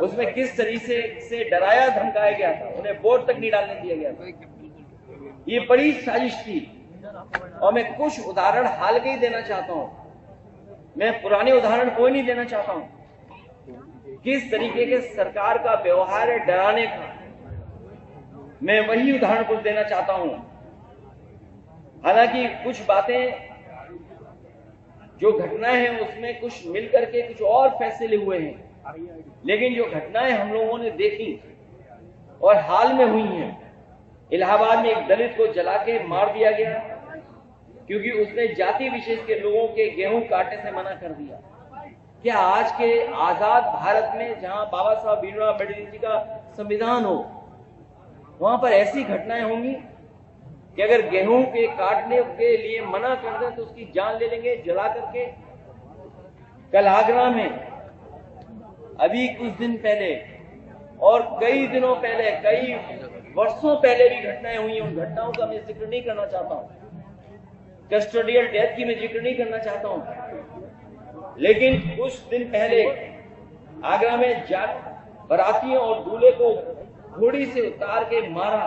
उसमें किस तरीके से डराया धमकाया गया था, उन्हें वोट तक नहीं डालने दिया गया था। ये बड़ी साजिश थी। और मैं कुछ उदाहरण हाल के ही देना चाहता हूं, मैं पुराने उदाहरण कोई नहीं देना चाहता हूं। किस तरीके के सरकार का व्यवहार है डराने का, मैं वही उदाहरण कुछ देना चाहता हूं। हालांकि कुछ बातें जो घटनाएं हैं उसमें कुछ मिलकर के कुछ और फैसले हुए हैं, लेकिन जो घटनाएं हम लोगों ने देखी और हाल में हुई हैं, इलाहाबाद में एक दलित को जला के मार दिया गया क्योंकि उसने जाति विशेष के लोगों के गेहूं काटने से मना कर दिया। क्या आज के आजाद भारत में जहां बाबा साहब भीमराव अम्बेडकर जी का संविधान हो, वहां पर ऐसी घटनाएं होंगी कि अगर गेहूं के काटने के लिए मना कर दें तो उसकी जान ले लेंगे जला करके? कल आगरा में अभी कुछ दिन पहले और कई दिनों पहले, कई वर्षों पहले भी घटनाएं हुई हैं। उन घटनाओं का मैं जिक्र नहीं करना चाहता हूं, कस्टोडियल डेथ की मैं जिक्र नहीं करना चाहता हूं, लेकिन कुछ दिन पहले आगरा में बारातियों और दूल्हे को घोड़ी से उतार के मारा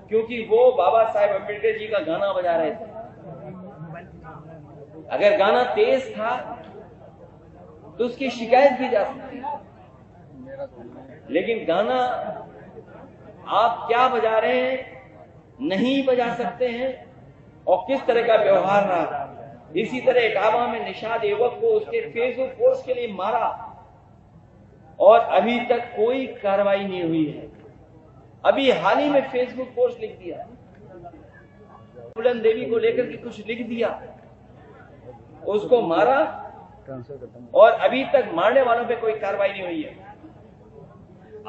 क्योंकि वो बाबा साहेब अम्बेडकर जी का गाना बजा रहे थे। अगर गाना तेज था तो उसकी शिकायत की जा सकती है, लेकिन गाना आप क्या बजा रहे हैं नहीं बजा सकते हैं। और किस तरह का व्यवहार रहा। इसी तरह इटावा में निषाद युवक को उसके फेसबुक पोस्ट के लिए मारा और अभी तक कोई कार्रवाई नहीं हुई है। अभी हाल ही में फेसबुक पोस्ट लिख दिया, फूलन देवी को लेकर के कुछ लिख दिया, उसको मारा और अभी तक मारने वालों पे कोई कार्रवाई नहीं हुई है।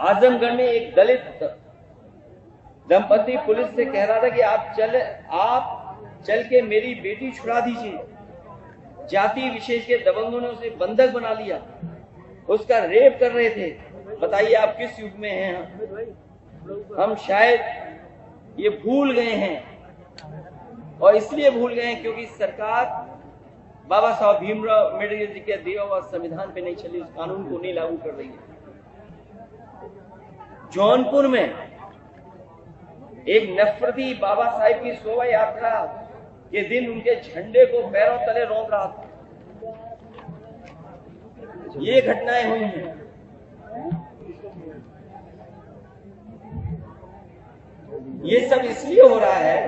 आजमगढ़ में एक दलित दंपति पुलिस से कह रहा था कि आप चल के मेरी बेटी छुड़ा दीजिए। जाति विशेष के दबंगों ने उसे बंधक बना लिया, उसका रेप कर रहे थे। बताइए आप किस युग में हैं हम शायद ये भूल गए हैं, और इसलिए भूल गए हैं क्योंकि सरकार बाबा साहब भीमराव अम्बेडकर जी के दिया हुआ संविधान पे नहीं चली, उस कानून को नहीं लागू कर रही है। जौनपुर में एक नफरती बाबा साहेब की शोभा यात्रा के दिन उनके झंडे को पैरों तले रौंद रहा था। ये घटनाएं हुई हैं। ये सब इसलिए हो रहा है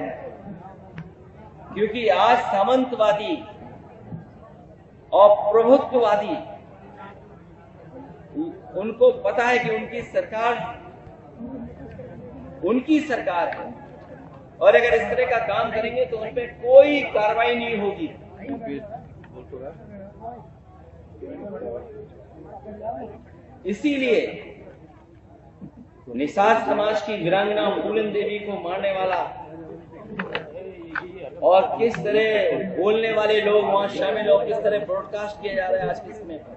क्योंकि आज सामंतवादी और प्रभुत्ववादी, उनको पता है कि उनकी सरकार है और अगर इस तरह का काम करेंगे तो उन पर कोई कार्रवाई नहीं होगी। इसीलिए निषाद समाज की वीरांगना फूलन देवी को मारने वाला और किस तरह बोलने वाले लोग वहां शामिल हो, किस तरह ब्रॉडकास्ट किया जा रहा है आज के समय पर।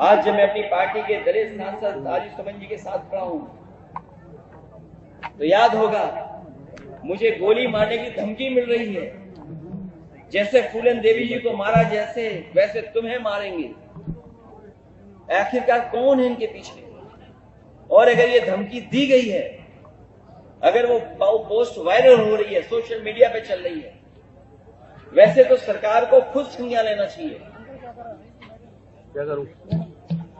आज जब मैं अपनी पार्टी के दलित सांसद राजू सुमन जी के साथ खड़ा हूं तो याद होगा मुझे गोली मारने की धमकी मिल रही है। जैसे फूलन देवी जी को मारा जैसे वैसे तुम्हें मारेंगे। आखिरकार कौन है इनके पीछे? और अगर ये धमकी दी गई है, अगर वो पोस्ट वायरल हो रही है, सोशल मीडिया पे चल रही है, वैसे तो सरकार को खुद संज्ञान लेना चाहिए। क्या करूं?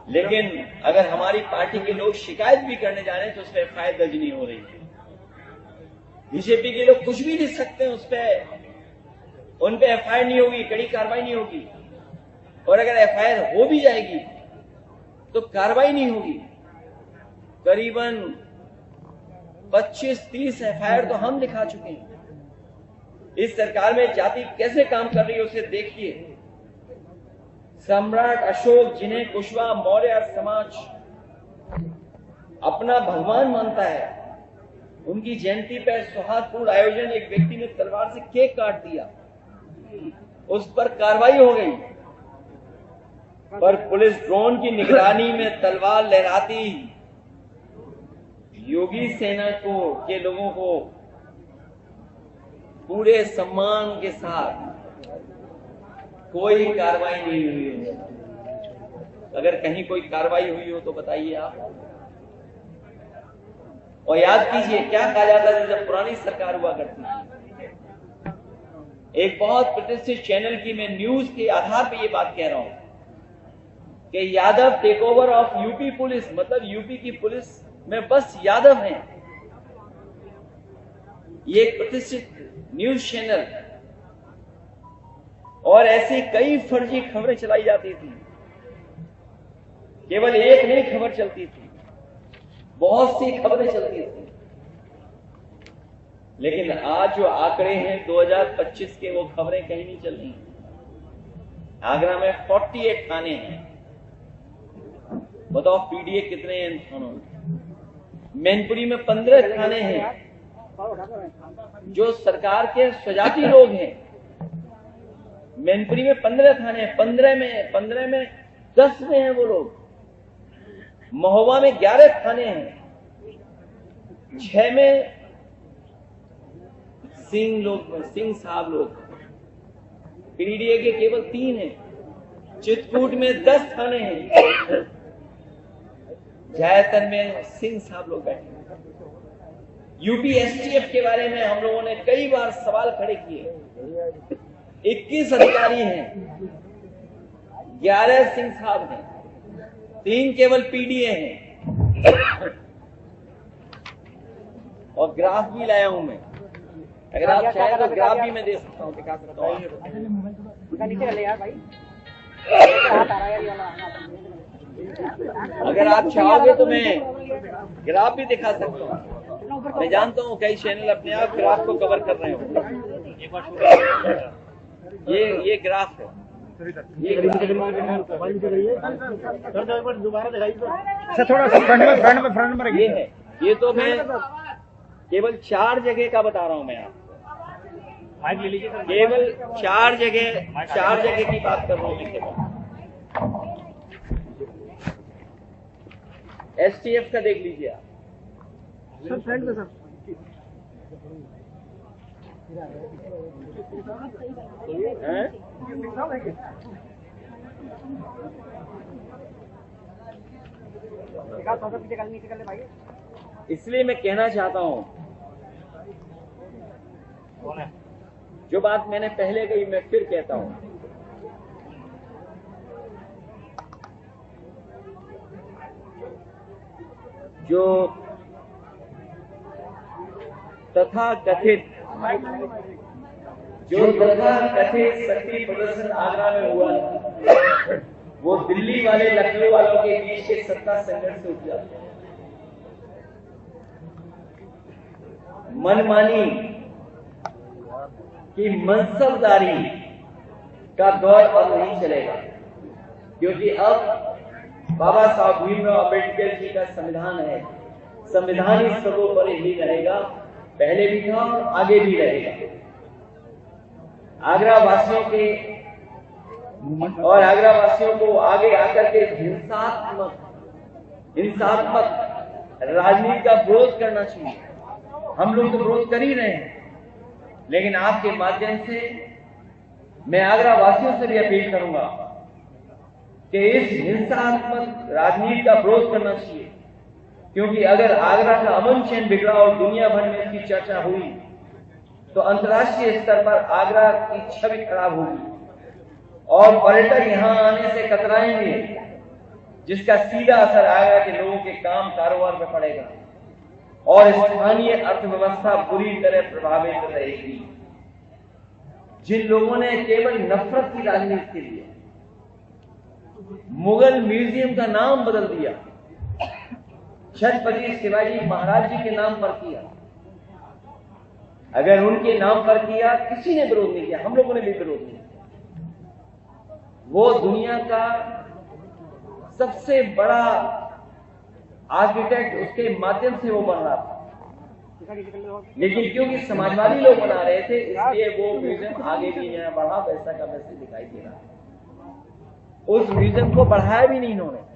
लेकिन अगर हमारी पार्टी के लोग शिकायत भी करने जा रहे हैं तो उस पर एफआईआर दर्ज नहीं हो रही है। बीजेपी के लोग कुछ भी लिख सकते हैं, उन पे एफआईआर नहीं होगी, कड़ी कार्रवाई नहीं होगी। और अगर एफआईआर हो भी जाएगी तो कार्रवाई नहीं होगी। करीबन 25-30 एफआईआर तो हम लिखा चुके हैं। इस सरकार में जाति कैसे काम कर रही है उसे देखिए। सम्राट अशोक, जिन्हें कुशवाहा मौर्य समाज अपना भगवान मानता है, उनकी जयंती पर सौहार्दपूर्ण आयोजन, एक व्यक्ति ने तलवार से केक काट दिया, उस पर कार्रवाई हो गई, पर पुलिस ड्रोन की निगरानी में तलवार लहराती योगी सेना के लोगों को पूरे सम्मान के साथ कोई कार्रवाई नहीं हुई है। अगर कहीं कोई कार्रवाई हुई हो तो बताइए आप। और याद कीजिए क्या कहा जाता था जब पुरानी सरकार हुआ करती थी। एक बहुत प्रतिष्ठित चैनल की मैं न्यूज के आधार पे ये बात कह रहा हूं कि Yadav take over of UP police, मतलब यूपी की पुलिस में बस यादव हैं। ये एक प्रतिष्ठित न्यूज चैनल, और ऐसी कई फर्जी खबरें चलाई जाती थी। केवल एक नहीं खबर चलती थी, बहुत सी खबरें चलती थी। लेकिन आज जो आंकड़े हैं 2025 के, वो खबरें कहीं नहीं चल रही। आगरा में 48 थाने हैं, बताओ पीडीए कितने हैं इन थानों में। मैनपुरी में 15 थाने हैं जो सरकार के स्वजाती लोग हैं। मैनपुरी में 15 थाने हैं, 15 में 10 में हैं वो लोग महोबा में 11 थाने हैं, 6 में सिंह साहब लोग, पीडीए के केवल 3 हैं, चित्रकूट में 10 थाने हैं, जयतन में सिंह साहब लोग बैठे हैं। यूपी एसटीएफ के बारे में हम लोगों ने कई बार सवाल खड़े किए। 21 अधिकारी हैं, 11 सिंह साहब हैं, 3 केवल पीडीए हैं। और ग्राफ भी लाया हूं मैं, अगर आप चाहें तो ग्राफ भी मैं दे सकता हूं, दिखा सकता हूं। अगर आप चाहोगे तो मैं ग्राफ भी दिखा सकता हूं। मैं जानता हूं कई चैनल अपने आप ग्राफ को कवर कर रहे हो। ये ग्राफ है, दोबारा दिखाइए सर, थोड़ा फ्रंट में ये है। ये तो मैं केवल 4 जगह का बता रहा हूं। मैं आप केवल 4 जगह की बात कर रहा हूं मैं केवल। एसटीएफ का देख लीजिए आप सर, फ्रंट में सर। इसलिए मैं कहना चाहता हूं, जो बात मैंने पहले कही मैं फिर कहता हूं, जो तथाकथित शक्ति प्रदर्शन आगरा में हुआ, वो दिल्ली वाले लखनऊ वालों के बीच के सत्ता संघर्ष से उपजा। मनमानी की मनसबदारी का दौर अब नहीं चलेगा, क्योंकि अब बाबा साहब भीमराव अम्बेडकर जी का संविधान है। संविधान ही सर्वोपरि ही रहेगा, पहले भी था और आगे भी रहेगा। आगरा वासियों को आगे आकर के हिंसात्मक राजनीति का विरोध करना चाहिए। हम लोग तो विरोध कर ही रहे हैं, लेकिन आपके माध्यम से मैं आगरा वासियों से भी अपील करूंगा कि इस हिंसात्मक राजनीति का विरोध करना चाहिए, क्योंकि अगर आगरा का अमन चैन बिगड़ा और दुनिया भर में इसकी चर्चा हुई तो अंतर्राष्ट्रीय स्तर पर आगरा की छवि खराब होगी और पर्यटक यहां आने से कतराएंगे, जिसका सीधा असर आगरा के लोगों के काम कारोबार में पड़ेगा और स्थानीय अर्थव्यवस्था बुरी तरह प्रभावित रहेगी। जिन लोगों ने केवल नफरत की राजनीति के लिए मुगल म्यूजियम का नाम बदल दिया, छत्रपति शिवाजी महाराज जी के नाम पर किया, अगर उनके नाम पर किया, किसी ने विरोध नहीं किया, हम लोगों ने भी विरोध नहीं किया। वो दुनिया का सबसे बड़ा आर्किटेक्ट उसके माध्यम से वो बन रहा था, लेकिन क्योंकि समाजवादी लोग बना रहे थे, इसलिए वो म्यूजियम आगे भी यहाँ बढ़ा, वैसा का वैसे दिखाई दे रहा है। उस म्यूजियम को बढ़ाया भी नहीं इन्होंने।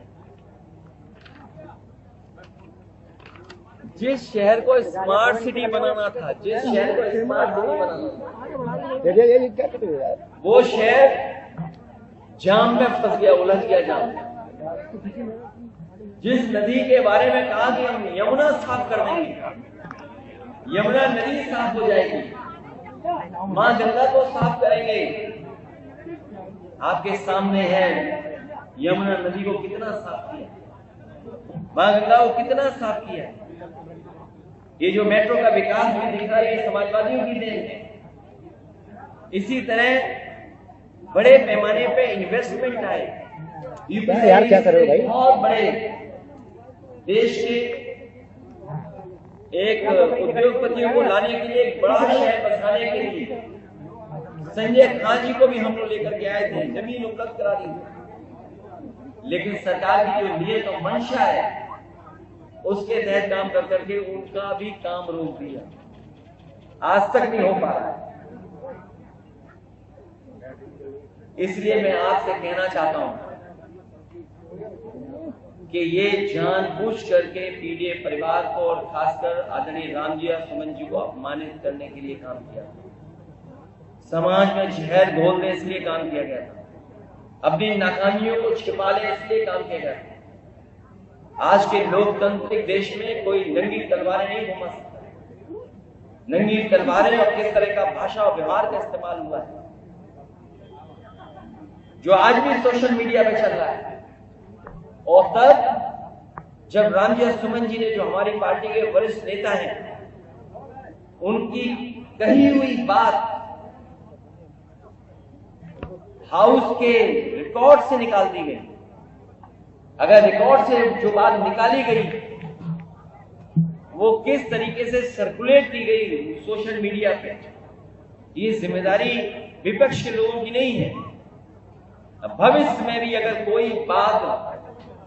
जिस शहर को स्मार्ट सिटी बनाना था, वो शहर जाम में फंस गया, उलझ गया जाम में। जिस नदी के बारे में कहा कि हम यमुना साफ कर देंगे, यमुना नदी साफ हो जाएगी, मां गंगा को साफ करेंगे, आपके सामने है यमुना नदी को कितना साफ किया, मां गंगा को कितना साफ किया। ये जो मेट्रो का विकास भी दिख रहा है, ये समाजवादियों की देन है। इसी तरह बड़े पैमाने पे इन्वेस्टमेंट आए, यार क्या कर रहे हो भाई? बहुत बड़े देश के एक उद्योगपतियों को लाने के लिए, एक बड़ा शहर बसाने के लिए संजय खान जी को भी हम लोग लेकर के आए थे, जमीन उपलब्ध करा दी, लेकिन सरकार की जो नियत और मंशा है उसके तहत काम कर करके उनका भी काम रोक दिया, आज तक नहीं हो पा रहा है। इसलिए मैं आपसे कहना चाहता हूं कि ये जानबूझ करके पीडीए परिवार को और खासकर आदरणीय रामजी और सुमन जी को अपमानित करने के लिए काम किया, समाज में जहर घोलने इसलिए काम किया गया था, अपनी नाकामियों को छिपा ले इसलिए काम किया गया था। आज के लोकतांत्रिक देश में कोई नंगी तलवारें नहीं घुमा सकता। नंगी तलवारें और किस तरह का भाषा और व्यवहार का इस्तेमाल हुआ है जो आज भी सोशल मीडिया पे चल रहा है। और तब जब रामजी और सुमन जी ने, जो हमारी पार्टी के वरिष्ठ नेता हैं, उनकी कही हुई बात हाउस के रिकॉर्ड से निकाल दी गई, अगर रिकॉर्ड से जो बात निकाली गई वो किस तरीके से सर्कुलेट की गई सोशल मीडिया पे, ये जिम्मेदारी विपक्ष के लोगों की नहीं है। भविष्य में भी अगर कोई बात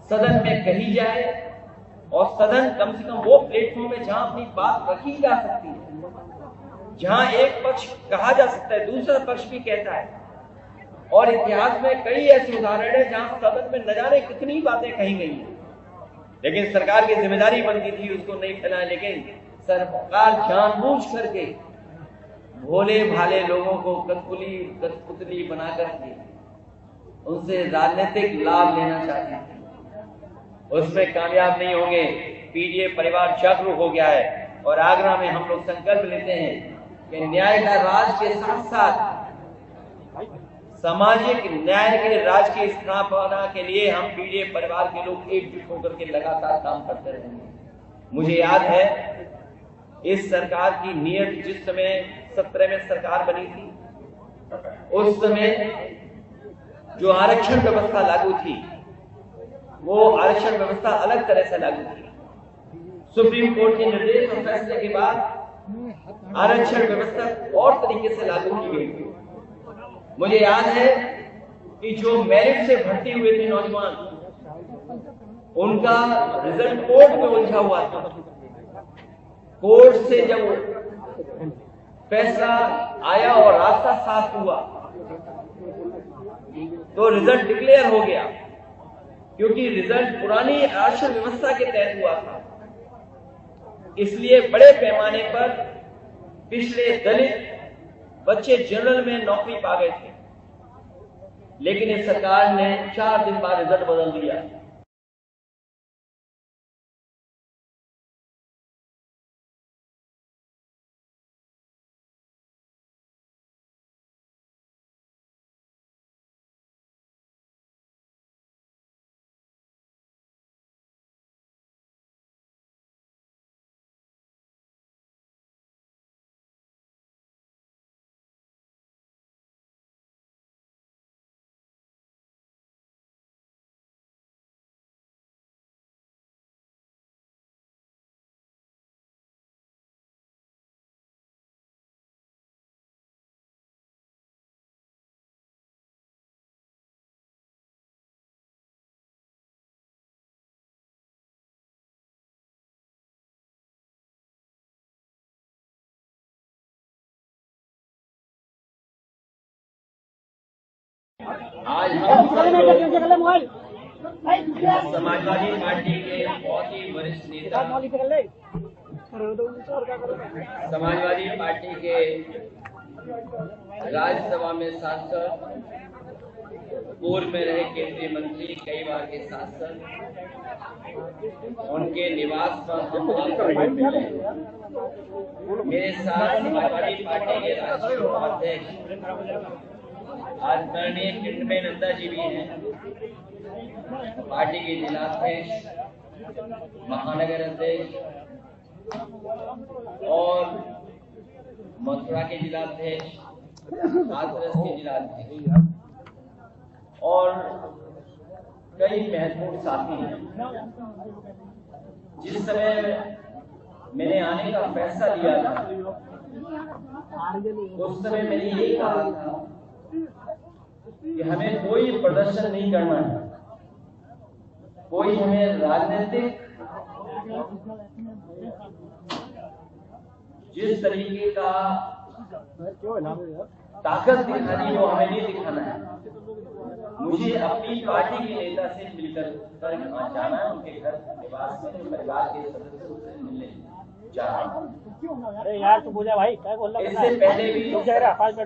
सदन में कही जाए, और सदन कम से कम वो प्लेटफॉर्म है जहां अपनी बात रखी जा सकती है, जहां एक पक्ष कहा जा सकता है, दूसरा पक्ष भी कहता है। और इतिहास में कई ऐसे उदाहरण है जहां सदन में न जाने कितनी बातें कही गई हैं, लेकिन सरकार की जिम्मेदारी बनती थी उसको नहीं फैलाए। लेकिन सरकार जानबूझ करके भोले भाले लोगों को कठपुतली बना करके उनसे राजनीतिक लाभ लेना चाहते हैं, उसमें कामयाब नहीं होंगे। पीडीए परिवार जागरूक हो गया है और आगरा में हम लोग संकल्प लेते हैं कि न्याय का राज के साथ साथ सामाजिक न्याय के राज की स्थापना के लिए हम पीडीए परिवार के लोग एकजुट होकर के लगातार काम करते रहेंगे। मुझे याद है इस सरकार की नीयत, जिस समय 17 में सरकार बनी थी, उस समय जो आरक्षण व्यवस्था लागू थी वो आरक्षण व्यवस्था अलग तरह से लागू थी। सुप्रीम कोर्ट के निर्देश और फैसले के बाद आरक्षण व्यवस्था और तरीके से लागू की गई थी। मुझे याद है कि जो मेरिट से भर्ती हुए थे नौजवान, उनका रिजल्ट कोर्ट में उलझा हुआ था। कोर्ट से जब फैसला आया और रास्ता साफ हुआ तो रिजल्ट डिक्लेयर हो गया, क्योंकि रिजल्ट पुरानी आरक्षण व्यवस्था के तहत हुआ था। इसलिए बड़े पैमाने पर पिछले दलित बच्चे जनरल में नौकरी पा गए थे, लेकिन इस सरकार ने 4 दिन बाद रिजल्ट बदल दिया। आज हम समाजवादी पार्टी के बहुत ही वरिष्ठ नेता, समाजवादी पार्टी के राज्यसभा में सांसद, पूर्व में रहे केंद्रीय मंत्री, कई बार के सांसद, उनके निवास पर मेरे साथ समाजवादी पार्टी के राष्ट्रीय उपाध्यक्ष आदरणीय किरणमय नंदा जी भी हैं, पार्टी के जिलाध्यक्ष, महानगर अध्यक्ष और मथुरा के जिलाध्यक्ष, हाथरस के जिलाध्यक्ष और कई महत्वपूर्ण साथी हैं। जिस समय मैंने आने का फैसला लिया था, उस समय मैंने यही कहा था कि हमें कोई प्रदर्शन नहीं करना है, कोई हमें राजनीतिक जिस तरीके का ताकत दिखानी वो हमें नहीं दिखाना है। मुझे अपनी पार्टी के नेता से मिलकर जाना है, उनके घर निवास में जो परिवार के सदस्य उससे मिलने जा रहा हूं। अरे यार तू बोला भाई क्या बोल रहा इससे पहले भी है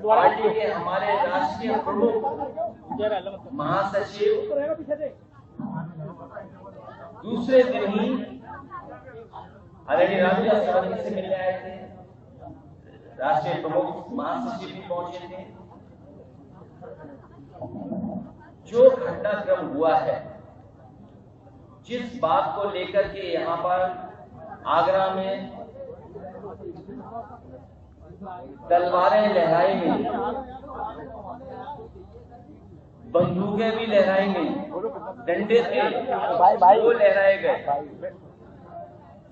पार्टी के हमारे राष्ट्रीय प्रमुख महासचिव दूसरे दिन ही आदरणीय रामविलास पासवान से मिलने आए थे, राष्ट्रीय प्रमुख महासचिव भी पहुंचे थे। जो घटनाक्रम हुआ है, जिस बात को लेकर के यहाँ पर आगरा में तलवारें लहराई गई, बंदूकें भी लहराई गई, डंडे थे वो लहराए गए।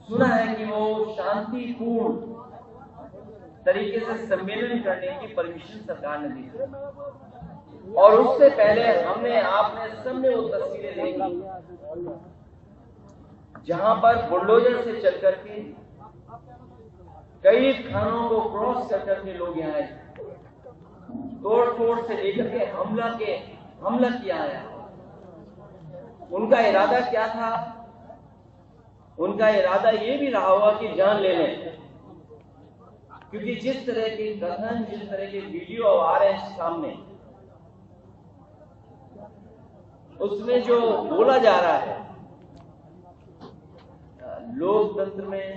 सुना है कि वो शांतिपूर्ण तरीके से सम्मेलन करने की परमिशन सरकार ने दी, और उससे पहले आपने सबने वो तस्वीरें देखी जहां पर बुलडोजर से चल करके कई थानों को क्रॉस कर करके लोग यहाँ आए, तोड़ फोड़ से लेकर के हमला किया है। उनका इरादा क्या था? उनका इरादा ये भी रहा होगा कि जान ले लें, क्योंकि जिस तरह के कथन, जिस तरह के वीडियो आ रहे हैं सामने, उसमें जो बोला जा रहा है, लोकतंत्र में,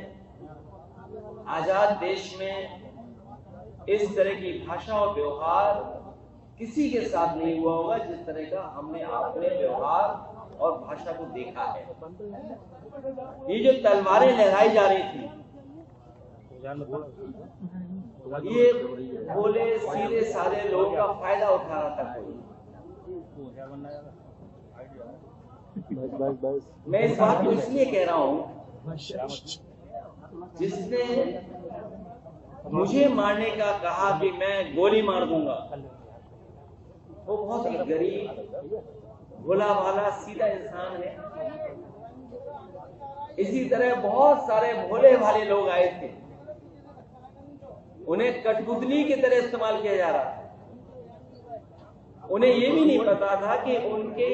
आजाद देश में इस तरह की भाषा और व्यवहार किसी के साथ नहीं हुआ होगा जिस तरह का हमने अपने व्यवहार और भाषा को देखा है। ये जो तलवारें लहराई जा रही थी, ये भोले सीधे साधे लोगों का फायदा उठा रहा था कोई। मैं इस बात को इसलिए कह रहा हूं, जिसने मुझे मारने का कहा कि मैं गोली मार दूंगा, वो बहुत ही गरीब, भोला भाला, सीधा इंसान है। इसी तरह बहुत सारे भोले भाले लोग आए थे, उन्हें कठपुतली की तरह इस्तेमाल किया जा रहा था। उन्हें ये भी नहीं पता था कि उनके